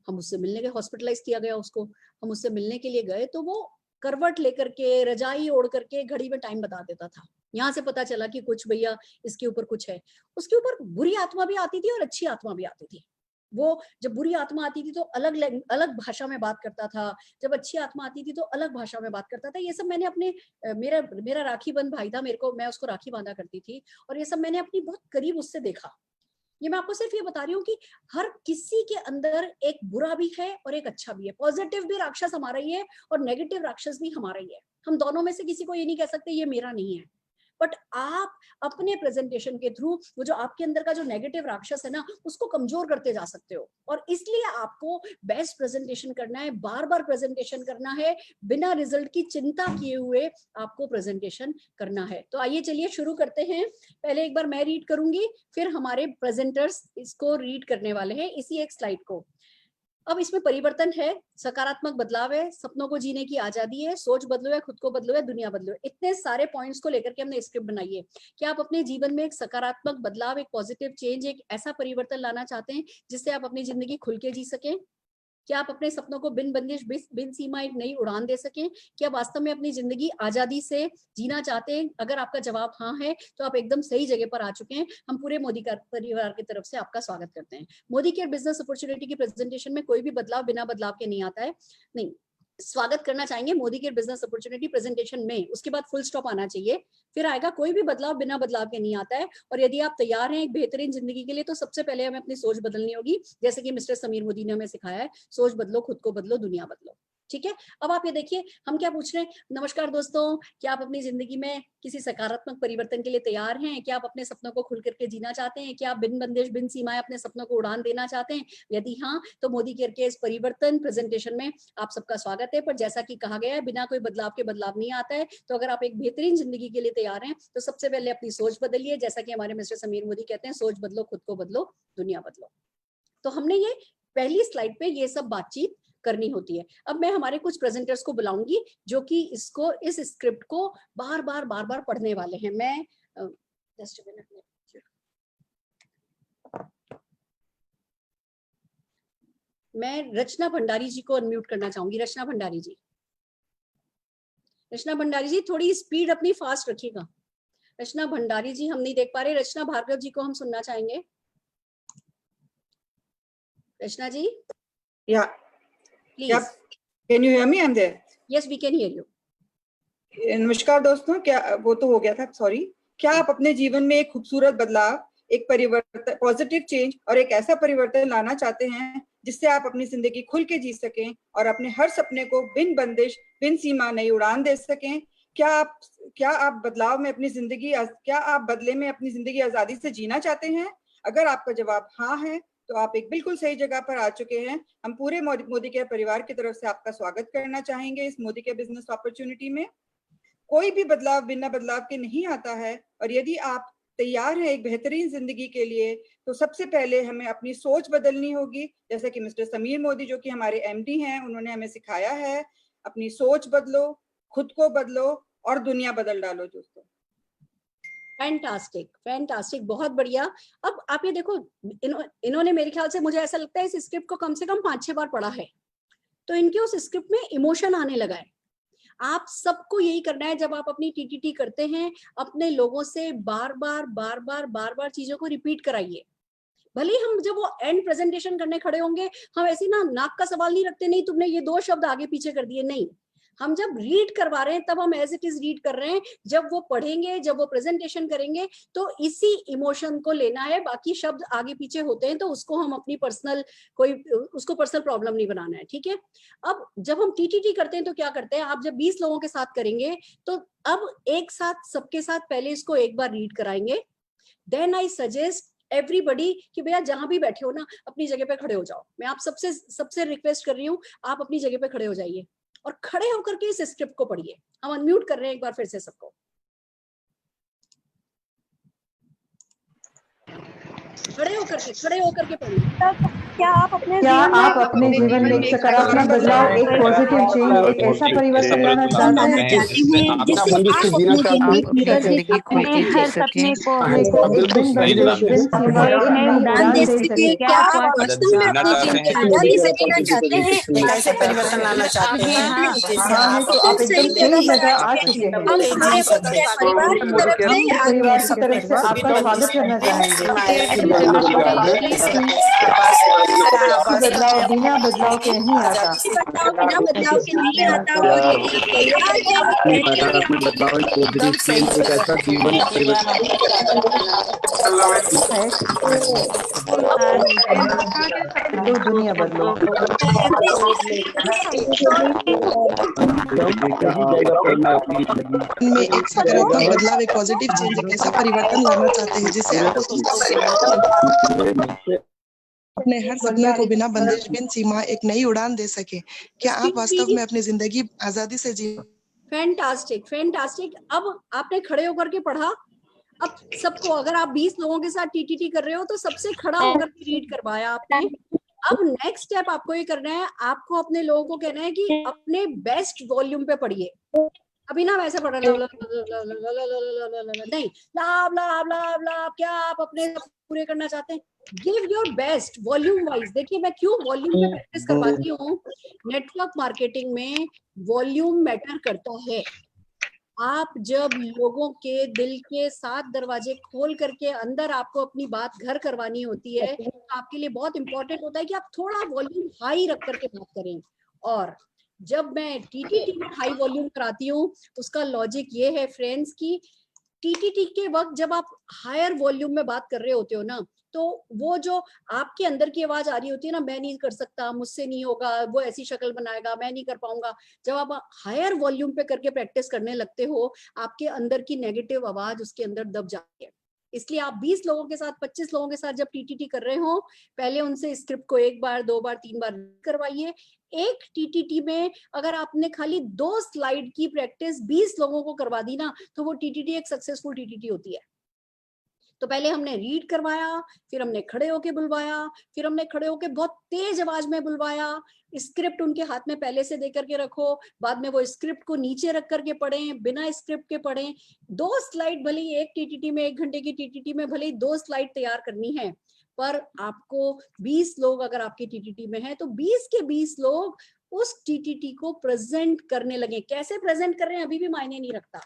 हम उससे मिलने गए, हॉस्पिटलाइज किया गया उसको, हम उससे मिलने के लिए गए, तो वो करवट लेकर के, रजाई ओढ़ करके घड़ी में टाइम बता देता था। यहाँ से पता चला कि कुछ भैया इसके ऊपर कुछ है। उसके ऊपर बुरी आत्मा भी आती थी और अच्छी आत्मा भी आती थी। वो जब बुरी आत्मा आती थी तो अलग भाषा में बात करता था, जब अच्छी आत्मा आती थी तो अलग भाषा में बात करता था। ये सब मैंने अपने मेरा राखी बंध भाई था, मैं उसको राखी बांधा करती थी, और ये सब मैंने अपनी बहुत करीब उससे देखा। ये मैं आपको सिर्फ ये बता रही हूँ कि हर किसी के अंदर एक बुरा भी है और एक अच्छा भी है। पॉजिटिव भी राक्षस हमारा ही है और नेगेटिव राक्षस भी हमारा ही है। हम दोनों में से किसी को ये नहीं कह सकते ये मेरा नहीं है। बट आप अपने प्रेजेंटेशन के थ्रू वो जो आपके अंदर का जो नेगेटिव राक्षस है ना, उसको कमजोर करते जा सकते हो। और इसलिए आपको बेस्ट प्रेजेंटेशन करना है, बार बार प्रेजेंटेशन करना है, बिना रिजल्ट की चिंता किए हुए आपको प्रेजेंटेशन करना है। तो आइए चलिए शुरू करते हैं। पहले एक बार मैं रीड करूंगी, फिर हमारे प्रेजेंटर्स इसको रीड करने वाले हैं, इसी एक स्लाइड को। अब इसमें परिवर्तन है, सकारात्मक बदलाव है, सपनों को जीने की आजादी है, सोच बदलो है, खुद को बदलो है, दुनिया बदलो है। इतने सारे पॉइंट्स को लेकर के हमने स्क्रिप्ट बनाई है। क्या आप अपने जीवन में एक सकारात्मक बदलाव, एक पॉजिटिव चेंज, एक ऐसा परिवर्तन लाना चाहते हैं जिससे आप अपनी जिंदगी खुल के जी सकें? क्या आप अपने सपनों को बिन बंदिश, बिन सीमा एक नई उड़ान दे सकें? क्या वास्तव में अपनी जिंदगी आजादी से जीना चाहते हैं? अगर आपका जवाब हाँ है तो आप एकदम सही जगह पर आ चुके हैं। हम पूरे मोदी परिवार की तरफ से आपका स्वागत करते हैं। मोदी केयर बिजनेस अपॉर्चुनिटी की प्रेजेंटेशन में कोई भी बदलाव बिना बदलाव के नहीं आता है। नहीं, स्वागत करना चाहेंगे Modi care business opportunity presentation में, उसके बाद फुल स्टॉप आना चाहिए, फिर आएगा कोई भी बदलाव बिना बदलाव के नहीं आता है। और यदि आप तैयार हैं एक बेहतरीन जिंदगी के लिए, तो सबसे पहले हमें अपनी सोच बदलनी होगी, जैसे कि मिस्टर समीर मोदी ने हमें सिखाया है, सोच बदलो, खुद को बदलो, दुनिया बदलो। ठीक है, अब आप ये देखिए हम क्या पूछ रहे हैं। नमस्कार दोस्तों, क्या आप अपनी जिंदगी में किसी सकारात्मक परिवर्तन के लिए तैयार हैं? क्या आप अपने सपनों को खुल करके जीना चाहते हैं? क्या आप बिन बंदिश, बिन सीमाएं अपने सपनों को उड़ान देना चाहते हैं? यदि हाँ, तो मोदी केयर के इस परिवर्तन प्रेजेंटेशन में आप सबका स्वागत है। पर जैसा कि कहा गया है, बिना कोई बदलाव के बदलाव नहीं आता है। तो अगर आप एक बेहतरीन जिंदगी के लिए तैयार हैं, तो सबसे पहले अपनी सोच बदलिए। जैसा कि हमारे मिस्टर समीर मोदी कहते हैं, सोच बदलो, खुद को बदलो, दुनिया बदलो। तो हमने ये पहली स्लाइड पे ये सब बातचीत करनी होती है। अब मैं हमारे कुछ प्रेजेंटर्स को बुलाऊंगी जो कि इस स्क्रिप्ट को बार बार पढ़ने वाले हैं। मैं जस्ट अ मिनट, मैं रचना भंडारी जी को अनम्यूट करना चाहूंगी। रचना भंडारी जी, रचना भंडारी जी थोड़ी स्पीड अपनी फास्ट रखिएगा। रचना भंडारी जी हम नहीं देख पा रहे। रचना भार्गव जी को हम सुनना चाहेंगे। रचना जी, या please. Can you hear me? I am there. Yes, we can hear you. नमस्कार दोस्तों, क्या वो तो हो गया था, सॉरी। क्या आप अपने जीवन में एक खूबसूरत बदलाव, एक परिवर्तन, पॉजिटिव चेंज और एक ऐसा परिवर्तन लाना चाहते हैं जिससे आप अपनी जिंदगी खुल के जी सकें और अपने हर सपने को बिन बंदिश, बिन सीमा नई उड़ान दे सकें? क्या आप बदलाव में अपनी जिंदगी, क्या आप बदले में अपनी जिंदगी आजादी से जीना चाहते हैं? अगर आपका जवाब हाँ है तो आप एक बिल्कुल सही जगह पर आ चुके हैं। हम पूरे मोदी केयर परिवार की तरफ से आपका स्वागत करना चाहेंगे इस मोदी केयर बिजनेस अपॉर्चुनिटी में। कोई भी बदलाव बिना बदलाव के नहीं आता है, और यदि आप तैयार हैं एक बेहतरीन जिंदगी के लिए, तो सबसे पहले हमें अपनी सोच बदलनी होगी। जैसे कि मिस्टर समीर मोदी जो कि हमारे एमडी हैं, उन्होंने हमें सिखाया है, अपनी सोच बदलो, खुद को बदलो और दुनिया बदल डालो दोस्तों। फैंटास्टिक, फैंटास्टिक, बहुत बढ़िया। अब आप ये देखो, इन्होंने मेरे ख्याल से, मुझे ऐसा लगता है, इस स्क्रिप्ट को कम से कम 5-6 बार पढ़ा है, तो इनके उस स्क्रिप्ट में इमोशन आने लगा है। आप सबको यही करना है, जब आप अपनी टीटीटी करते हैं, अपने लोगों से बार बार चीजों को रिपीट कराइए। भले ही हम जब वो एंड प्रेजेंटेशन करने खड़े होंगे, हम ऐसे ना नाक का सवाल नहीं रखते, नहीं तुमने ये 2 शब्द आगे पीछे कर दिए, नहीं। हम जब रीड करवा रहे हैं तब हम एज इट इज रीड कर रहे हैं, जब वो पढ़ेंगे, जब वो प्रेजेंटेशन करेंगे, तो इसी इमोशन को लेना है। बाकी शब्द आगे पीछे होते हैं तो उसको हम अपनी पर्सनल, उसको पर्सनल प्रॉब्लम नहीं बनाना है, ठीक है। अब जब हम टीटीटी करते हैं तो क्या करते हैं, आप जब 20 लोगों के साथ करेंगे तो अब एक साथ सबके साथ पहले इसको एक बार रीड कराएंगे। देन आई सजेस्ट एवरीबडी कि भैया जहां भी बैठे हो ना, अपनी जगह पे खड़े हो जाओ। मैं आप सबसे रिक्वेस्ट कर रही हूँ, आप अपनी जगह पे खड़े हो जाइए और खड़े होकर के इस स्क्रिप्ट को पढ़िए। हम अनम्यूट कर रहे हैं एक बार फिर से सबको। खड़े होकर के पढ़िए। क्या आप अपने जीवन में एक सकारात्मक बदलाव, एक पॉजिटिव चेंज, एक ऐसा परिवर्तन लाना चाहते हैं जिससे अपने हर सपने को एक बिन सीमा एक नई उड़ान दे सके? क्या आप वास्तव में अपने जीवन में आजादी से जीना चाहते हैं? कैसे परिवर्तन लाना चाहते हैं? हाँ, तो आप एकदम सही जगह आ चुके हैं। परिवार की तरफ से आपका स्वागत करना चाहेंगे। बदलाव बिना बदलाव के नहीं आता। तो दुनिया बदलो। में एक सकारात्मक बदलाव, एक पॉजिटिव चेंज, एक ऐसा परिवर्तन लाना चाहते हैं जिससे अपने हर सपने को बिना बंदिश, बिन सीमा एक नई उड़ान दे सके। क्या आप वास्तव में अपनी जिंदगी आजादी से जी? Fantastic, fantastic. अब आपने खड़े होकर के पढ़ा। अब सबको, अगर आप 20 लोगों के साथ टीटीटी कर रहे हो तो सबसे खड़ा होकर के रीड करवाया आपने। अब नेक्स्ट स्टेप आपको ये करना है, आपको अपने लोगों को कहना है कि अपने बेस्ट वॉल्यूम पे पढ़िए। अभी ना वैसे पढ़ रहे नहीं, लाभ लाभ लाभ लाभ, क्या आप अपने पूरे करना चाहते हैं? Give your best volume wise. देखिए मैं क्यों वॉल्यूम पे प्रैक्टिस करवाती हूँ, नेटवर्क मार्केटिंग में वॉल्यूम मैटर करता है। आप जब लोगों के दिल के 7 दरवाजे खोल करके अंदर आपको अपनी बात घर करवानी होती है, तो आपके लिए बहुत इंपॉर्टेंट होता है कि आप थोड़ा वॉल्यूम हाई रख करके बात करें। और जब मैं टीटीटी में हाई वॉल्यूम कराती हूँ, उसका लॉजिक ये है फ्रेंड्स की टीटीटी के वक्त जब आप हायर वॉल्यूम में बात कर रहे होते हो ना, तो वो जो आपके अंदर की आवाज आ रही होती है ना, मैं नहीं कर सकता, मुझसे नहीं होगा, वो ऐसी शक्ल बनाएगा, मैं नहीं कर पाऊंगा, जब आप हायर वॉल्यूम पे करके प्रैक्टिस करने लगते हो, आपके अंदर की नेगेटिव आवाज उसके अंदर दब जाती है। इसलिए आप 20 लोगों के साथ, 25 लोगों के साथ जब टीटीटी कर रहे हो, पहले उनसे स्क्रिप्ट को 1 बार 2 बार 3 बार करवाइए। एक टीटीटी में अगर आपने खाली 2 स्लाइड की प्रैक्टिस 20 लोगों को करवा दी ना, तो वो टीटीटी एक सक्सेसफुल टीटीटी होती है। तो पहले हमने रीड करवाया, फिर हमने खड़े होके बुलवाया, फिर हमने खड़े होके बहुत तेज आवाज में बुलवाया। स्क्रिप्ट उनके हाथ में पहले से दे करके रखो, बाद में वो स्क्रिप्ट को नीचे रख करके पढ़ें, बिना स्क्रिप्ट के पढ़ें। 2 स्लाइड भले ही एक टीटीटी में, 1 घंटे की टीटीटी में भले ही 2 स्लाइड तैयार करनी है, पर आपको 20 लोग अगर आपकी टीटीटी में है तो 20 के 20 लोग उस टीटीटी को प्रेजेंट करने लगे। कैसे प्रेजेंट कर रहे हैं अभी भी मायने नहीं रखता,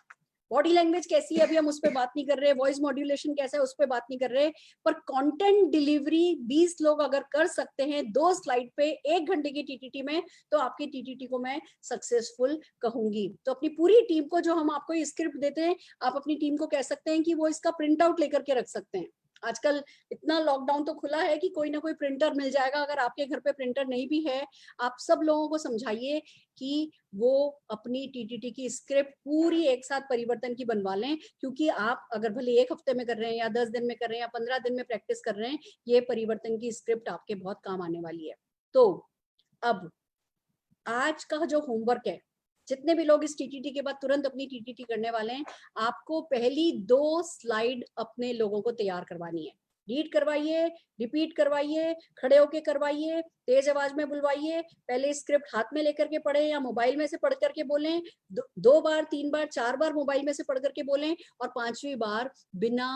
बॉडी लैंग्वेज कैसी है अभी हम उस पर बात नहीं कर रहे, वॉइस मॉड्यूलेशन कैसा है उस पर बात नहीं कर रहे, पर कंटेंट डिलीवरी 20 लोग अगर कर सकते हैं 2 स्लाइड पे 1 घंटे की टीटीटी में, तो आपकी टीटीटी को मैं सक्सेसफुल कहूंगी। तो अपनी पूरी टीम को, जो हम आपको ये स्क्रिप्ट देते हैं, आप अपनी टीम को कह सकते हैं कि वो इसका प्रिंट आउट लेकर के रख सकते हैं। आजकल इतना लॉकडाउन तो खुला है कि कोई ना कोई प्रिंटर मिल जाएगा। अगर आपके घर पे प्रिंटर नहीं भी है, आप सब लोगों को समझाइए कि वो अपनी टीटीटी की स्क्रिप्ट पूरी एक साथ परिवर्तन की बनवा लें, क्योंकि आप अगर भले 1 हफ्ते में कर रहे हैं या 10 दिन में कर रहे हैं या 15 दिन में प्रैक्टिस कर रहे हैं, ये परिवर्तन की स्क्रिप्ट आपके बहुत काम आने वाली है। तो अब आज का जो होमवर्क है, जितने भी लोग इस टीटीटी के बाद तुरंत अपनी टीटीटी करने वाले हैं, आपको पहली 2 स्लाइड अपने लोगों को तैयार करवानी है। रीड करवाइए, रिपीट करवाइए, खड़े होके करवाइए, तेज आवाज में बुलवाइए। पहले स्क्रिप्ट हाथ में लेकर के पढ़े या मोबाइल में से पढ़ करके बोलें। 2 बार, 3 बार, 4 बार मोबाइल में से पढ़ करके बोलें, और 5वीं बार बिना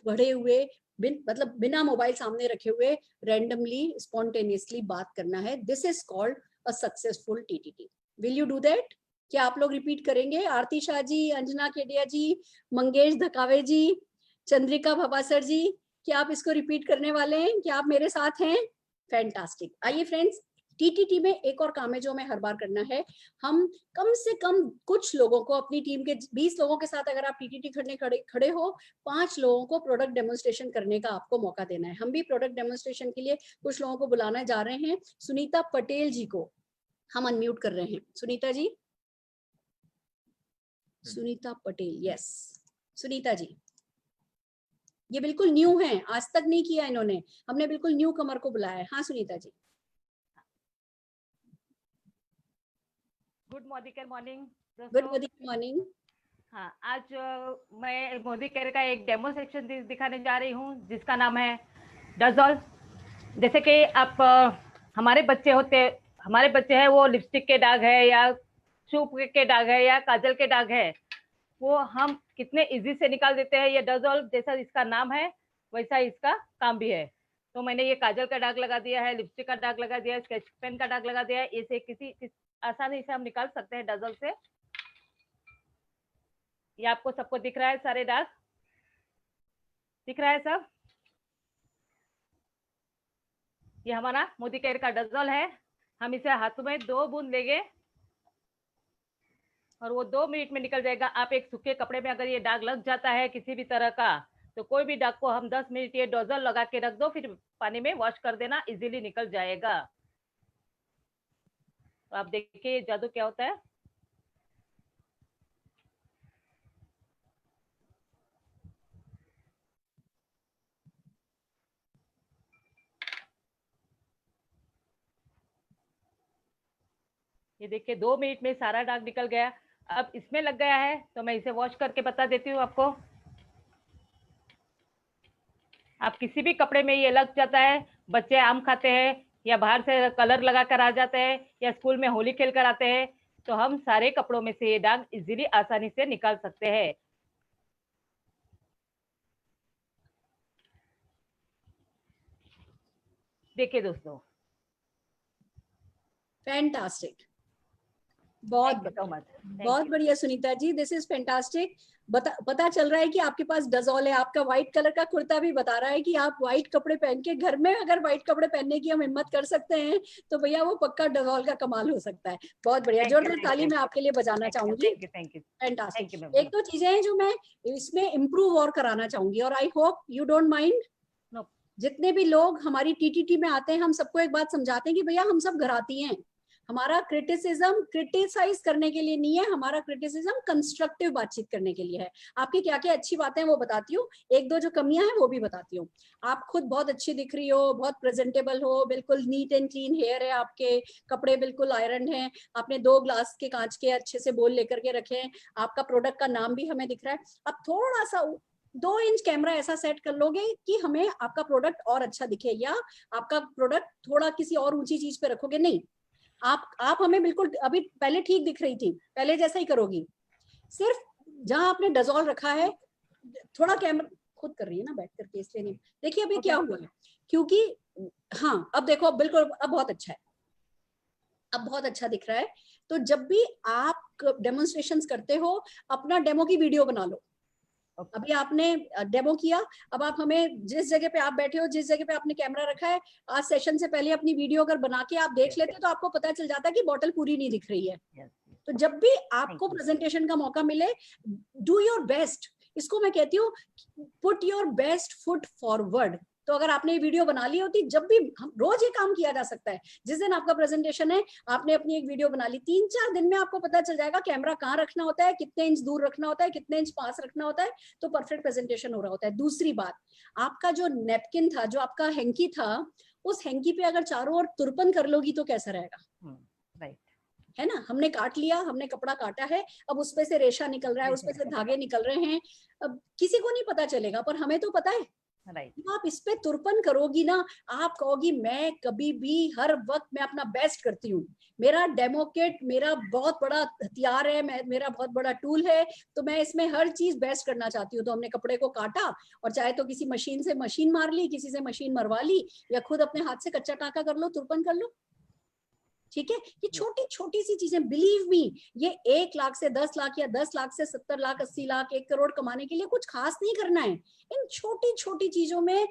पढ़े हुए, मतलब बिना मोबाइल सामने रखे हुए रैंडमली स्पॉन्टेनियसली बात करना है। This is called a successful TTT. Will you do that? क्या आप लोग रिपीट करेंगे? आरती शाह जी, अंजना केडिया जी, मंगेश धकावे जी, चंद्रिका भवासर जी, क्या आप इसको रिपीट करने वाले हैं? क्या आप मेरे साथ हैं? फैंटास्टिक। आइए फ्रेंड्स, टीटीटी में एक और काम है जो हमें हर बार करना है। हम कम से कम कुछ लोगों को, अपनी टीम के 20 लोगों के साथ अगर आप टीटीटी करने खड़े हो, 5 लोगों को प्रोडक्ट डेमोन्स्ट्रेशन करने का आपको मौका देना है। हम भी प्रोडक्ट डेमोन्स्ट्रेशन के लिए कुछ लोगों को बुलाने जा रहे हैं। सुनीता पटेल जी को हम अनम्यूट कर रहे हैं। सुनीता जी, सुनीता पटेल, यस सुनीता जी, ये बिल्कुल न्यू हैं, आज तक नहीं किया इन्होंने, हमने बिल्कुल न्यू कमर को बुलाया है। हाँ Sunita ji. Good morning. Good morning. हाँ, आज मैं मोदी केयर का एक डेमो सेक्शन दिखाने जा रही हूँ जिसका नाम है डजॉल। जैसे कि आप हमारे बच्चे हैं, वो लिपस्टिक के दाग है या शूप के दाग है या काजल के दाग है, वो हम कितने इजी से निकाल देते हैं। ये डजॉल जैसा इसका नाम है वैसा इसका काम भी है। तो मैंने ये काजल का दाग लगा दिया है, लिपस्टिक का दाग लगा दिया है, स्केच पेन का दाग लगा दिया है। इसे किसी आसानी से हम निकाल सकते हैं डजल से। ये आपको सबको दिख रहा है, सारे दाग दिख रहा है सब। ये हमारा मोदी केयर का डजल है। हम इसे हाथों में 2 बूंद लेंगे और वो 2 मिनट में निकल जाएगा। आप एक सूखे कपड़े में अगर ये दाग लग जाता है किसी भी तरह का, तो कोई भी दाग को हम 10 मिनट ये डजल लगा के रख दो, फिर पानी में वॉश कर देना, इजीली निकल जाएगा। तो आप देखिए जादू क्या होता है। ये देखिए 2 मिनट में सारा दाग निकल गया। अब इसमें लग गया है तो मैं इसे वॉश करके बता देती हूँ आपको। आप किसी भी कपड़े में ये लग जाता है, बच्चे आम खाते हैं या बाहर से कलर लगा कर आ जाते हैं या स्कूल में होली खेल कर आते हैं, तो हम सारे कपड़ों में से ये दाग इजीली आसानी से निकाल सकते हैं। देखिए दोस्तों, फैंटास्टिक, बहुत बढ़िया Sunita ji, this is fantastic. पता चल रहा है कि आपके पास डजॉल है। आपका व्हाइट कलर का कुर्ता भी बता रहा है कि आप व्हाइट कपड़े पहन के घर में अगर व्हाइट कपड़े पहनने की हम हिम्मत कर सकते हैं तो भैया वो पक्का डजॉल का कमाल हो सकता है। बहुत बढ़िया, जोरदार ताली मैं आपके लिए बजाना चाहूंगी। फैंटास्टिक। 1-2 चीजें हैं जो मैं इसमें इम्प्रूव और कराना चाहूंगी, और I hope you don't mind. जितने भी लोग हमारी टीटीटी में आते हैं, हम सबको एक बात समझाते हैं कि भैया हम सब घराती हैं। हमारा क्रिटिसिज्म क्रिटिसाइज करने के लिए नहीं है, हमारा क्रिटिसिज्म कंस्ट्रक्टिव बातचीत करने के लिए है। आपकी क्या क्या अच्छी बातें हैं वो बताती हूँ, 1-2 जो कमियां हैं वो भी बताती हूँ। आप खुद बहुत अच्छी दिख रही हो, बहुत प्रेजेंटेबल हो, बिल्कुल नीट एंड क्लीन हेयर है, आपके कपड़े बिल्कुल आयरन है, आपने 2 ग्लास के कांच के अच्छे से बोल लेकर के रखे हैं, आपका प्रोडक्ट का नाम भी हमें दिख रहा है। अब थोड़ा सा 2 इंच कैमरा ऐसा सेट कर लोगे कि हमें आपका प्रोडक्ट और अच्छा दिखे, या आपका प्रोडक्ट थोड़ा किसी और ऊंची चीज पे रखोगे, नहीं, आप हमें बिल्कुल अभी पहले ठीक दिख रही थी, पहले जैसा ही करोगी। सिर्फ जहां आपने डजॉल रखा है, थोड़ा कैमरा खुद कर रही है ना बैठ करके, इसलिए नहीं। देखिए अभी क्या हुआ है, क्योंकि हाँ अब देखो, बिल्कुल अब बहुत अच्छा है, अब बहुत अच्छा दिख रहा है। तो जब भी आप डेमोन्स्ट्रेशंस करते हो, अपना डेमो की वीडियो बना लो। अभी आपने डेमो किया, अब आप हमें जिस जगह पे आप बैठे हो, जिस जगह पे आपने कैमरा रखा है, आज सेशन से पहले अपनी वीडियो अगर बना के आप देख लेते तो आपको पता चल जाता कि बॉटल पूरी नहीं दिख रही है। तो जब भी आपको प्रेजेंटेशन का मौका मिले, डू योर बेस्ट इसको मैं कहती हूँ put your best foot forward. तो अगर आपने ये वीडियो बना ली होती, जब भी रोज ये काम किया जा सकता है, जिस दिन आपका प्रेजेंटेशन है आपने अपनी एक वीडियो बना ली, 3-4 दिन में आपको पता चल जाएगा कैमरा कहाँ रखना होता है, कितने इंच दूर रखना होता है, कितने इंच पास रखना होता है, तो परफेक्ट प्रेजेंटेशन हो रहा होता है। दूसरी बात, आपका जो नेपकिन था, जो आपका हैंकी था, उस हैंकी पे अगर चारों ओर तुरपन कर लोगी तो कैसा रहेगा? राइट, है ना, हमने काट लिया, हमने कपड़ा काटा है, अब उसपे से रेशा निकल रहा है, उसपे से धागे निकल रहे हैं, अब किसी को नहीं पता चलेगा, पर हमें तो पता है। राइट, आप इस पे तुरपन करोगी ना, आप कहोगी मैं कभी भी हर वक्त मैं अपना बेस्ट करती हूँ, मेरा डेमो किट मेरा बहुत बड़ा हथियार है, मेरा बहुत बड़ा टूल है, तो मैं इसमें हर चीज बेस्ट करना चाहती हूँ। तो हमने कपड़े को काटा और चाहे तो किसी मशीन से मशीन मार ली, किसी से मशीन मरवा ली, या खुद अपने हाथ से कच्चा टाका कर लो, तुरपन कर लो। ठीक है, ये छोटी छोटी सी चीजें, बिलीव मी, ये 1 लाख से 10 लाख या 10 लाख से 70 लाख 80 लाख 1 करोड़ कमाने के लिए कुछ खास नहीं करना है। इन छोटी छोटी चीजों में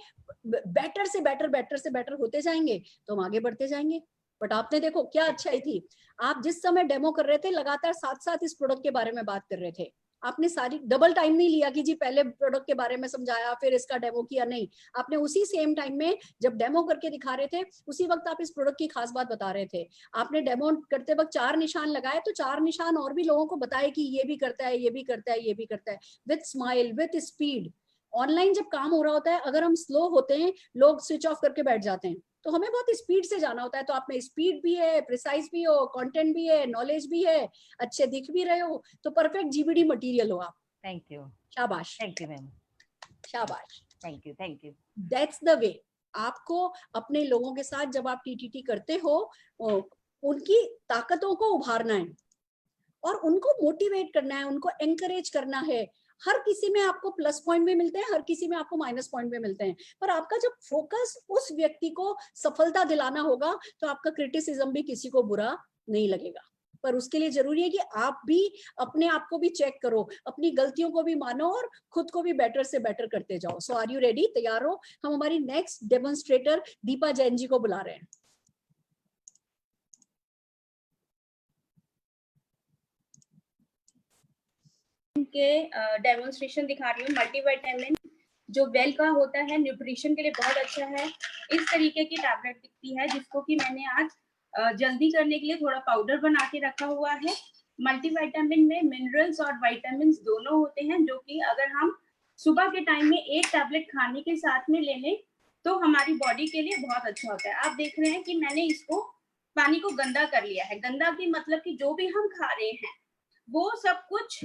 बेटर से बेटर होते जाएंगे तो हम आगे बढ़ते जाएंगे। बट आपने देखो क्या अच्छाई थी, आप जिस समय डेमो कर रहे थे लगातार साथ साथ इस प्रोडक्ट के बारे में बात कर रहे थे। आपने सारी डबल टाइम नहीं लिया कि जी पहले प्रोडक्ट के बारे में समझाया फिर इसका डेमो किया, नहीं, आपने उसी सेम टाइम में जब डेमो करके दिखा रहे थे उसी वक्त आप इस प्रोडक्ट की खास बात बता रहे थे। आपने डेमो करते वक्त 4 निशान लगाए तो 4 निशान और भी लोगों को बताए कि ये भी करता है, ये भी करता है, ये भी करता है, with smile, with speed. Online जब काम हो रहा होता है, अगर हम स्लो होते हैं, लोग स्विच ऑफ करके बैठ जाते हैं, तो हमें बहुत स्पीड से जाना होता है। तो आप में स्पीड भी है, प्रिसाइज भी हो, कंटेंट भी है, नॉलेज भी है, अच्छे दिख भी रहे हो, तो परफेक्ट जीबीडी मटेरियल हो आप। थैंक यू, शाबाश, थैंक यू मैम, शाबाश, thank you, thank you. That's the way. आपको अपने लोगों के साथ जब आप टीटीटी करते हो, उनकी ताकतों को उभारना है और उनको मोटिवेट करना है, उनको एनकरेज करना है। हर किसी में आपको प्लस पॉइंट भी मिलते हैं, हर किसी में आपको माइनस पॉइंट भी मिलते हैं, पर आपका जब फोकस उस व्यक्ति को सफलता दिलाना होगा तो आपका क्रिटिसिज्म भी किसी को बुरा नहीं लगेगा। पर उसके लिए जरूरी है कि आप भी अपने आप को भी चेक करो, अपनी गलतियों को भी मानो और खुद को भी बेटर से बेटर करते जाओ। सो आर यू रेडी? तैयार हो? हम हमारी नेक्स्ट डेमोन्स्ट्रेटर दीपा जैन जी को बुला रहे हैं। के डेमोन्स्ट्रेशन दिखा रही हूँ। मल्टीविटामिन जो वेल का होता है, न्यूट्रिशन के लिए बहुत अच्छा है। इस तरीके की टैबलेट दिखती है जिसको कि मैंने आज जल्दी करने के लिए थोड़ा पाउडर बना के रखा हुआ है। मल्टीविटामिन में मिनरल्स और विटामिन दोनों होते हैं, जो कि अगर हम सुबह के टाइम में एक टैबलेट खाने के साथ में ले लें तो हमारी बॉडी के लिए बहुत अच्छा होता है। आप देख रहे हैं कि मैंने इसको पानी को गंदा कर लिया है। गंदा की मतलब कि जो भी हम खा रहे हैं वो सब कुछ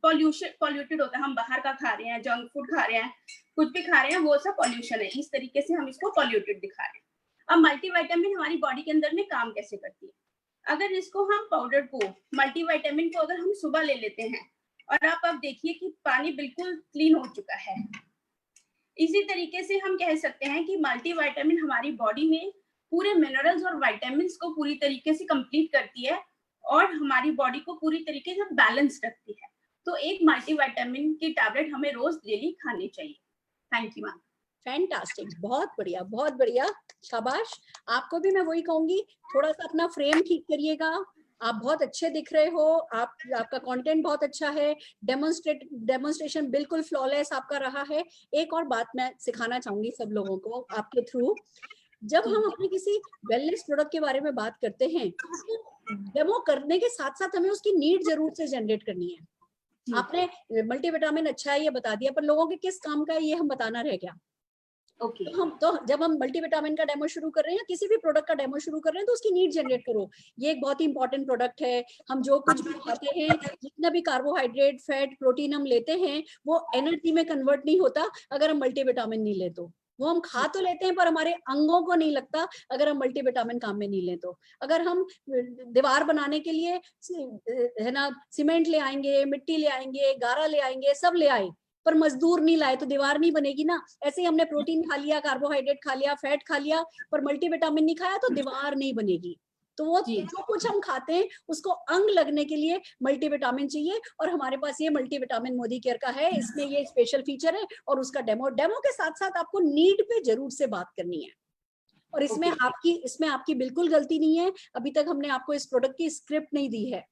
पॉल्यूटेड होता है। हम बाहर का खा रहे हैं, जंक फूड खा रहे हैं, कुछ भी खा रहे हैं, वो सब पॉल्यूशन है। इस तरीके से हम इसको पॉल्यूटेड दिखा रहे हैं। अब मल्टीविटामिन हमारी बॉडी के अंदर में काम कैसे करती है? अगर इसको हम पाउडर को, मल्टीविटामिन को अगर हम सुबह ले लेते हैं और आप देखिए कि पानी बिल्कुल क्लीन हो चुका है। इसी तरीके से हम कह सकते हैं कि मल्टीविटामिन हमारी बॉडी में पूरे मिनरल्स और विटामिन को पूरी तरीके से कंप्लीट करती है और हमारी बॉडी को पूरी तरीके से बैलेंस रखती है। तो एक मल्टीविटामिन की टैबलेट हमें रोज डेली खानी चाहिए। Thank you ma'am. फैंटास्टिक, बहुत बढ़िया, बहुत बढ़िया, शाबाश। आपको भी मैं वही कहूंगी, थोड़ा सा अपना फ्रेम ठीक करिएगा। आप बहुत अच्छे दिख रहे हो, आपका कंटेंट बहुत अच्छा है, डेमोन्स्ट्रेशन बिल्कुल फ्लॉलेस आपका रहा है। एक और बात मैं सिखाना चाहूंगी सब लोगों को आपके थ्रू, जब हम अपने किसी वेलनेस प्रोडक्ट के बारे में बात करते हैं तो डेमो करने के साथ साथ हमें उसकी नीड जरूर से जनरेट करनी है। आपने मल्टीविटामिन अच्छा है ये बता दिया, पर लोगों के किस काम का है ये हम बताना रह गया। ओके, तो जब हम मल्टीविटामिन का डेमो शुरू कर रहे हैं या किसी भी प्रोडक्ट का डेमो शुरू कर रहे हैं तो उसकी नीड जनरेट करो। ये एक बहुत ही इंपॉर्टेंट प्रोडक्ट है। हम जो कुछ भी खाते हैं, जितना भी कार्बोहाइड्रेट, फैट, प्रोटीन हम लेते हैं, वो एनर्जी में कन्वर्ट नहीं होता अगर हम मल्टीविटामिन नहीं ले तो। वो हम खा तो लेते हैं पर हमारे अंगों को नहीं लगता अगर हम मल्टीविटामिन काम में नहीं ले तो। अगर हम दीवार बनाने के लिए है ना सीमेंट ले आएंगे, मिट्टी ले आएंगे, गारा ले आएंगे, सब ले आए, पर मजदूर नहीं लाए तो दीवार नहीं बनेगी ना। ऐसे ही हमने प्रोटीन खा लिया, कार्बोहाइड्रेट खा लिया, फैट खा लिया, पर मल्टीविटामिन नहीं खाया तो दीवार नहीं बनेगी। तो वो जो कुछ हम खाते हैं उसको अंग लगने के लिए मल्टीविटामिन चाहिए, और हमारे पास ये मल्टीविटामिन मोदी केयर का है। इसमें ये स्पेशल फीचर है और उसका डेमो के साथ साथ आपको नीड पे जरूर से बात करनी है। और इसमें आपकी बिल्कुल गलती नहीं है। अभी तक हमने आपको इस प्रोडक्ट की स्क्रिप्ट नहीं दी है।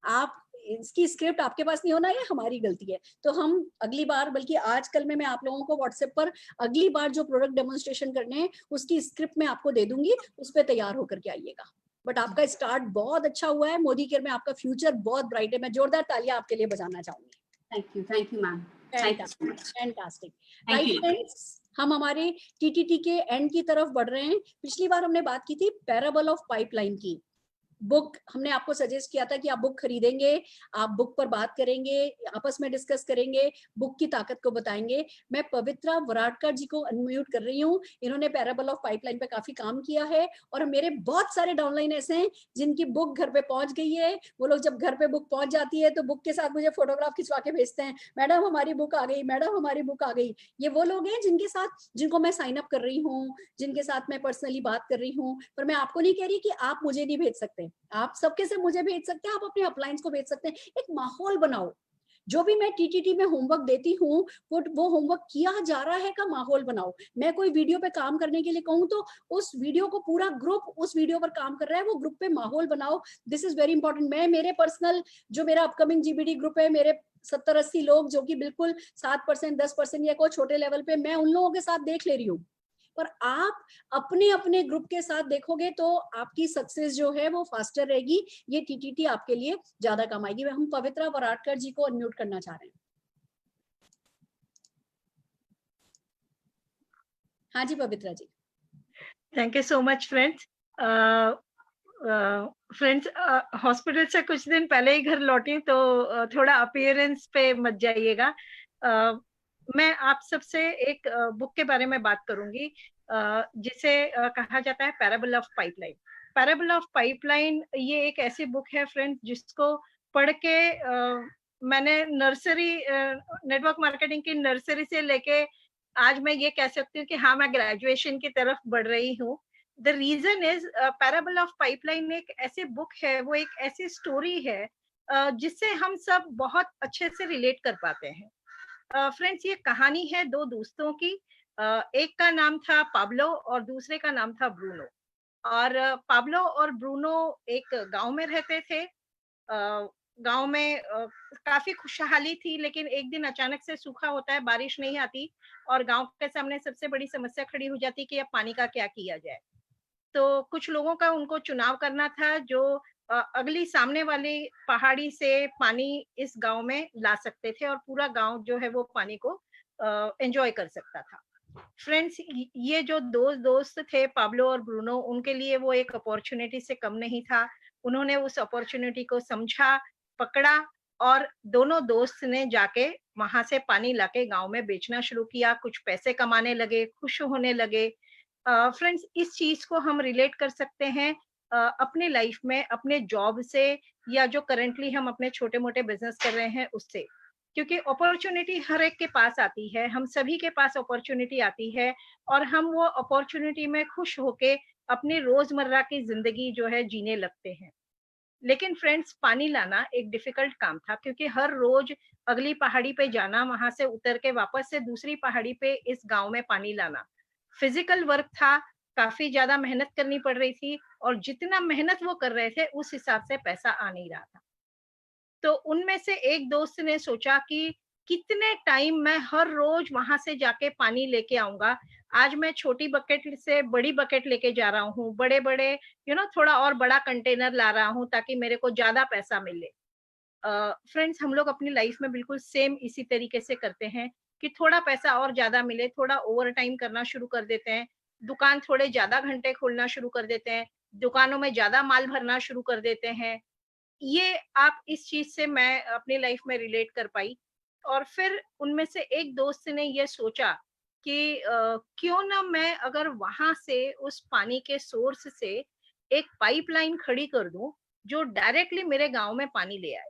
आप इसकी स्क्रिप्ट आपके पास नहीं होना, ये हमारी गलती है। तो हम अगली बार, बल्कि आजकल में मैं आप लोगों को व्हाट्सएप पर अगली बार जो प्रोडक्ट डेमोन्स्ट्रेशन करने हैं उसकी स्क्रिप्ट मैं आपको दे दूंगी, उस पर तैयार होकर के आइएगा। बट आपका स्टार्ट बहुत अच्छा हुआ है, मोदी केयर में आपका फ्यूचर बहुत ब्राइट है। मैं जोरदार तालियां आपके लिए बजाना चाहूंगी। Thank you ma'am. Fantastic. Right friends, हम हमारे टीटीटी के एंड की तरफ बढ़ रहे हैं। पिछली बार हमने बात की थी पैराबल ऑफ पाइपलाइन की। बुक हमने आपको सजेस्ट किया था कि आप बुक खरीदेंगे, आप बुक पर बात करेंगे, आपस में डिस्कस करेंगे, बुक की ताकत को बताएंगे। मैं पवित्रा वराडकर जी को अनम्यूट कर रही हूँ। इन्होंने पैराबल ऑफ पाइपलाइन पे काफी काम किया है और मेरे बहुत सारे डाउनलाइन ऐसे हैं जिनकी बुक घर पे पहुंच गई है। वो लोग जब घर पे बुक पहुंच जाती है तो बुक के साथ मुझे फोटोग्राफ खिंचवा के भेजते हैं, मैडम हमारी बुक आ गई, मैडम हमारी बुक आ गई। ये वो लोग हैं जिनके साथ, जिनको मैं साइन अप कर रही हूँ, जिनके साथ मैं पर्सनली बात कर रही हूँ। पर मैं आपको नहीं कह रही कि आप मुझे नहीं भेज सकते, आप सबके से मुझे भेज सकते हैं, आप अपने अपलाइंस को भेज सकते हैं। एक माहौल बनाओ। जो भी मैं टीटीटी में होमवर्क देती हूँ वो होमवर्क किया जा रहा है का माहौल बनाओ। मैं कोई वीडियो पे काम करने के लिए कहूँ तो उस वीडियो को पूरा ग्रुप उस वीडियो पर काम कर रहा है, वो ग्रुप पे माहौल बनाओ। This is very important. मैं मेरे पर्सनल जो मेरा अपकमिंग जीबीडी ग्रुप है, मेरे 70-80 लोग जो कि बिल्कुल 7% 10% या कोई छोटे लेवल पे, मैं उन लोगों के साथ देख ले रही हूँ। पर आप अपने अपने ग्रुप के साथ देखोगे तो आपकी सक्सेस जो है वो फास्टर रहेगी। ये टीटीटी आपके लिए ज्यादा काम आएगी। हम पवित्रा वराडकर जी को अनम्यूट करना चाह रहे हैं। हाँ जी Pavitra ji. Thank you so much friends. Friends, hospital से कुछ दिन पहले ही घर लौटी तो थोड़ा अपीयरेंस पे मत जाइएगा। मैं आप सबसे एक बुक के बारे में बात करूंगी जिसे कहा जाता है parable of pipeline. Parable of pipeline ये एक ऐसी बुक है फ्रेंड्स जिसको पढ़ के मैंने नर्सरी, नेटवर्क मार्केटिंग की नर्सरी से लेके आज मैं ये कह सकती हूँ कि हाँ मैं ग्रेजुएशन की तरफ बढ़ रही हूँ। The reason is parable of pipeline एक ऐसी बुक है, वो एक ऐसी स्टोरी है जिससे हम सब बहुत अच्छे से रिलेट कर पाते हैं। फ्रेंड्स, ये कहानी है दो दोस्तों की। एक का नाम था पाब्लो और दूसरे का नाम था ब्रूनो। और पाब्लो और ब्रूनो एक गांव में रहते थे। गांव में काफी खुशहाली थी, लेकिन एक दिन अचानक से सूखा होता है, बारिश नहीं आती और गांव के सामने सबसे बड़ी समस्या खड़ी हो जाती कि अब पानी का क्या किया जाए। तो कुछ लोगों का उनको चुनाव करना था जो अगली सामने वाली पहाड़ी से पानी इस गांव में ला सकते थे और पूरा गांव जो है वो पानी को एंजॉय कर सकता था। फ्रेंड्स, ये जो दोस्त थे पाब्लो और ब्रूनो, उनके लिए वो एक अपॉर्चुनिटी से कम नहीं था। उन्होंने उस अपॉर्चुनिटी को समझा, पकड़ा और दोनों दोस्त ने जाके वहां से पानी लाके गांव में बेचना शुरू किया, कुछ पैसे कमाने लगे, खुश होने लगे। फ्रेंड्स, इस चीज को हम रिलेट कर सकते हैं अपने लाइफ में, अपने जॉब से या जो करंटली हम अपने छोटे मोटे बिजनेस कर रहे हैं उससे। क्योंकि अपॉर्चुनिटी हर एक के पास आती है, हम सभी के पास अपॉर्चुनिटी आती है और हम वो अपॉर्चुनिटी में खुश होके अपनी रोजमर्रा की जिंदगी जो है जीने लगते हैं। लेकिन फ्रेंड्स, पानी लाना एक डिफिकल्ट काम था क्योंकि हर रोज अगली पहाड़ी पे जाना, वहां से उतर के वापस से दूसरी पहाड़ी पे इस गांव में पानी लाना फिजिकल वर्क था, काफी ज्यादा मेहनत करनी पड़ रही थी और जितना मेहनत वो कर रहे थे उस हिसाब से पैसा आ नहीं रहा था। तो उनमें से एक दोस्त ने सोचा कि कितने टाइम मैं हर रोज वहां से जाके पानी लेके आऊंगा। आज मैं छोटी बकेट से बड़ी बकेट लेके जा रहा हूँ, बड़े बड़े थोड़ा और बड़ा कंटेनर ला रहा हूँ ताकि मेरे को ज्यादा पैसा मिले। फ्रेंड्स, हम लोग अपनी लाइफ में बिल्कुल सेम इसी तरीके से करते हैं कि थोड़ा पैसा और ज्यादा मिले, थोड़ा ओवर टाइम करना शुरू कर देते हैं, दुकान थोड़े ज्यादा घंटे खोलना शुरू कर देते हैं, दुकानों में ज्यादा माल भरना शुरू कर देते हैं। ये आप इस चीज से मैं अपनी लाइफ में रिलेट कर पाई। और फिर उनमें से एक दोस्त ने ये सोचा कि क्यों ना मैं अगर वहां से उस पानी के सोर्स से एक पाइपलाइन खड़ी कर दूं जो डायरेक्टली मेरे गांव में पानी ले आए।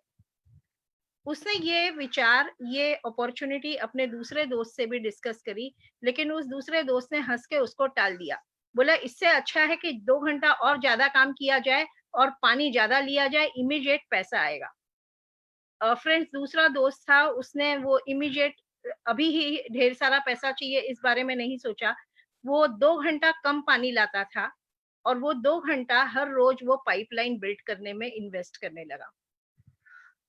उसने ये विचार, ये अपॉर्चुनिटी अपने दूसरे दोस्त से भी डिस्कस करी, लेकिन उस दूसरे दोस्त ने हंस के उसको टाल दिया। बोला इससे अच्छा है कि 2 घंटा और ज्यादा काम किया जाए और पानी ज्यादा लिया जाए, इमीडिएट पैसा आएगा। फ्रेंड्स, दूसरा दोस्त था, उसने वो इमीडिएट अभी ही ढेर सारा पैसा चाहिए इस बारे में नहीं सोचा। वो 2 घंटा कम पानी लाता था और वो 2 घंटा हर रोज वो पाइपलाइन बिल्ड करने में इन्वेस्ट करने लगा।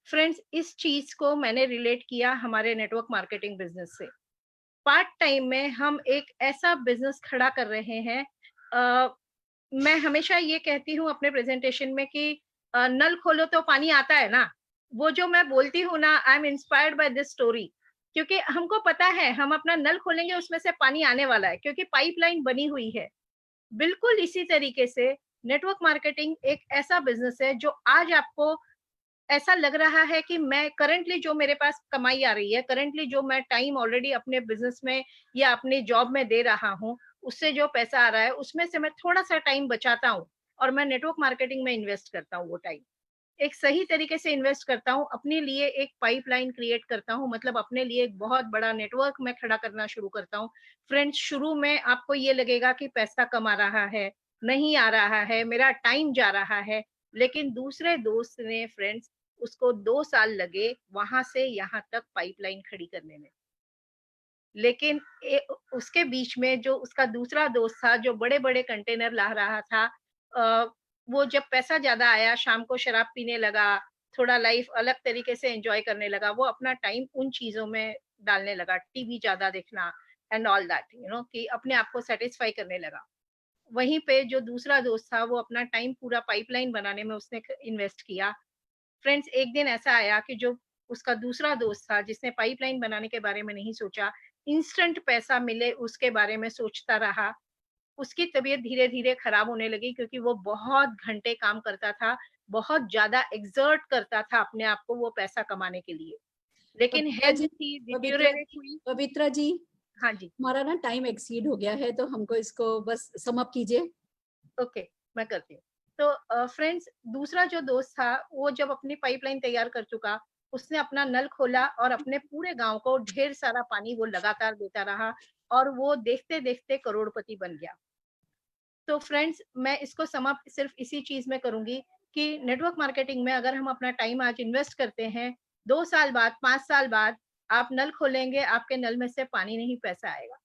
फ्रेंड्स, इस चीज को मैंने रिलेट किया हमारे नेटवर्क मार्केटिंग बिजनेस से। पार्ट टाइम में हम एक ऐसा बिजनेस खड़ा कर रहे हैं। मैं हमेशा ये कहती हूँ अपने प्रेजेंटेशन में कि नल खोलो तो पानी आता है ना। वो जो मैं बोलती हूँ ना, I am inspired by this story, क्योंकि हमको पता है हम अपना नल खोलेंगे उसमें से पानी आने वाला है, क्योंकि पाइपलाइन बनी हुई है। बिल्कुल इसी तरीके से नेटवर्क मार्केटिंग एक ऐसा बिजनेस है जो आज आपको ऐसा लग रहा है कि मैं करंटली जो मेरे पास कमाई आ रही है, करंटली जो मैं टाइम ऑलरेडी अपने बिजनेस में या अपने जॉब में दे रहा हूँ, उससे जो पैसा आ रहा है उसमें से मैं थोड़ा सा टाइम बचाता हूँ और मैं नेटवर्क मार्केटिंग में इन्वेस्ट करता हूँ। वो टाइम एक सही तरीके से इन्वेस्ट करता हूँ, अपने लिए एक पाइपलाइन क्रिएट करता हूँ, मतलब अपने लिए एक बहुत बड़ा नेटवर्क मैं खड़ा करना शुरू करता हूँ। फ्रेंड्स, शुरू में आपको ये लगेगा कि पैसा कम आ रहा है, नहीं आ रहा है, मेरा टाइम जा रहा है, लेकिन दूसरे दोस्त ने फ्रेंड्स उसको 2 साल लगे वहां से यहाँ तक पाइपलाइन खड़ी करने में। लेकिन उसके बीच में जो उसका दूसरा दोस्त था जो बड़े-बड़े कंटेनर ला रहा था, वो जब पैसा ज्यादा आया, शाम को शराब पीने लगा, थोड़ा लाइफ अलग तरीके से एंजॉय करने लगा, वो अपना टाइम उन चीजों में डालने लगा, टीवी ज्यादा देखना एंड ऑल दैट, कि अपने आप को सेटिस्फाई करने लगा। वहीं पे जो दूसरा दोस्त था वो अपना टाइम पूरा पाइपलाइन बनाने में उसने इन्वेस्ट किया। फ्रेंड्स, एक दिन ऐसा आया कि जो उसका दूसरा दोस्त था जिसने पाइपलाइन बनाने के बारे में नहीं सोचा, इंस्टेंट पैसा मिले उसके बारे में सोचता रहा, उसकी तबीयत धीरे-धीरे खराब होने लगी, क्योंकि वो बहुत घंटे काम करता था, बहुत ज्यादा एक्सर्ट करता था अपने आप को वो पैसा कमाने के लिए, लेकिन हेल्थ की डिटेरियोरेट हुई। पवित्रा जी, हाँ जी, हमारा ना टाइम एक्सीड हो गया है, तो हमको इसको बस सम अप कीजिए। ओके, मैं करती हूँ। तो फ्रेंड्स, दूसरा जो दोस्त था वो जब अपनी पाइपलाइन तैयार कर चुका, उसने अपना नल खोला और अपने पूरे गांव को ढेर सारा पानी वो लगातार देता रहा और वो देखते-देखते करोड़पति बन गया। तो फ्रेंड्स, मैं इसको सम अप सिर्फ इसी चीज में करूंगी कि नेटवर्क मार्केटिंग में अगर हम अपना टाइम आज इन्वेस्ट करते हैं, 2 साल बाद, 5 साल बाद आप नल खोलेंगे, आपके नल में से पानी नहीं पैसा आएगा।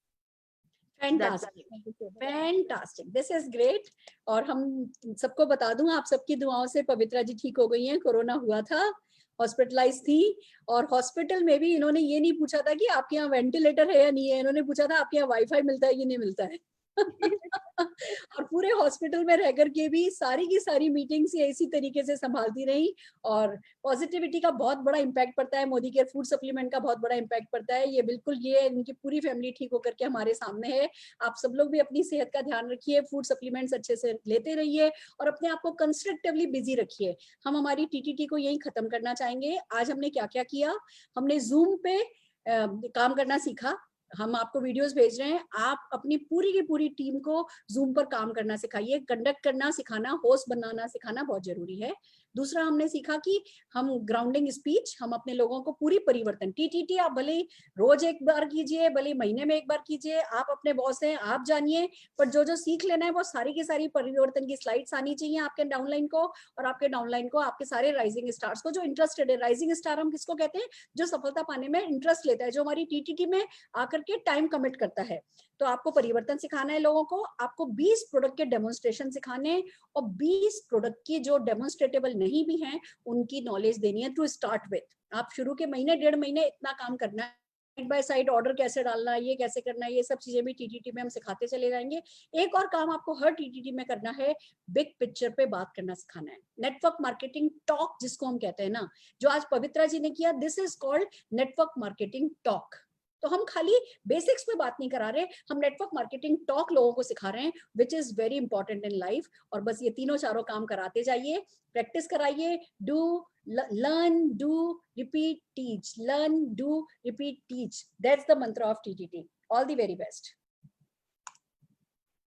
Fantastic, this is great. और हम सबको बता दूं, आप सबकी दुआओं से पवित्रा जी ठीक हो गई हैं। कोरोना हुआ था, हॉस्पिटलाइज थी, और हॉस्पिटल में भी इन्होंने ये नहीं पूछा था कि आपके यहाँ वेंटिलेटर है या नहीं है, इन्होंने पूछा था आपके यहाँ वाईफाई मिलता है कि नहीं मिलता है। और पूरे हॉस्पिटल में रह करके भी सारी की सारी मीटिंग्स ये इसी तरीके से संभालती रही। और पॉजिटिविटी का बहुत बड़ा इम्पैक्ट पड़ता है, मोदी केयर फूड सप्लीमेंट का बहुत बड़ा इम्पैक्ट पड़ता है। ये बिल्कुल, ये इनकी पूरी फैमिली ठीक होकर के हमारे सामने है। आप सब लोग भी अपनी सेहत का ध्यान रखिए, फूड सप्लीमेंट्स अच्छे से लेते रहिए और अपने आप को कंस्ट्रक्टिवली बिजी रखिए। हम हमारी टीटीटी को यही खत्म करना चाहेंगे। आज हमने क्या क्या किया, हमने जूम पे काम करना सीखा, हम आपको वीडियोस भेज रहे हैं, आप अपनी पूरी की पूरी टीम को जूम पर काम करना सिखाइए। कंडक्ट करना सिखाना, होस्ट बनाना सिखाना बहुत जरूरी है। दूसरा, हमने सीखा कि हम ग्राउंडिंग स्पीच, हम अपने लोगों को पूरी परिवर्तन, टीटीटी आप भले रोज एक बार कीजिए, भले महीने में एक बार कीजिए, आप अपने बॉस हैं, आप जानिए, पर जो जो सीख लेना है वो सारी की सारी परिवर्तन की स्लाइड्स आनी चाहिए आपके डाउनलाइन को, और आपके डाउनलाइन को आपके सारे राइजिंग स्टार्स को जो इंटरेस्टेड है। राइजिंग स्टार हम किसको कहते हैं, जो सफलता पाने में इंटरेस्ट लेता है, जो हमारी टीटीटी में आकर के टाइम कमिट करता है। तो आपको परिवर्तन सिखाना है लोगों को, आपको 20 प्रोडक्ट के डेमोन्स्ट्रेशन सिखाने, और 20 प्रोडक्ट की जो डेमोन्स्ट्रेटेबल नहीं भी हैं उनकी नॉलेज देनी है टू स्टार्ट विथ। आप शुरू के महीने, 1.5 महीने इतना काम करना है। साइड बाय साइड ऑर्डर कैसे डालना है, ये कैसे करना है, ये सब चीजें भी टीटीटी में हम सिखाते चले जाएंगे। एक और काम आपको हर टीटीटी में करना है, बिग पिक्चर पे बात करना सिखाना है। नेटवर्क मार्केटिंग टॉक जिसको हम कहते हैं ना, जो आज पवित्रा जी ने किया, this is called network marketing talk. तो हम खाली बेसिक्स पे बात नहीं करा रहे, हम नेटवर्क मार्केटिंग टॉक लोगों को सिखा रहे हैं, which is very important in life. और बस ये तीनों चारों काम कराते जाइए, प्रैक्टिस कराइए, do, learn, do, repeat, teach, learn, do, repeat, teach, that's the mantra of TTT. All the very best.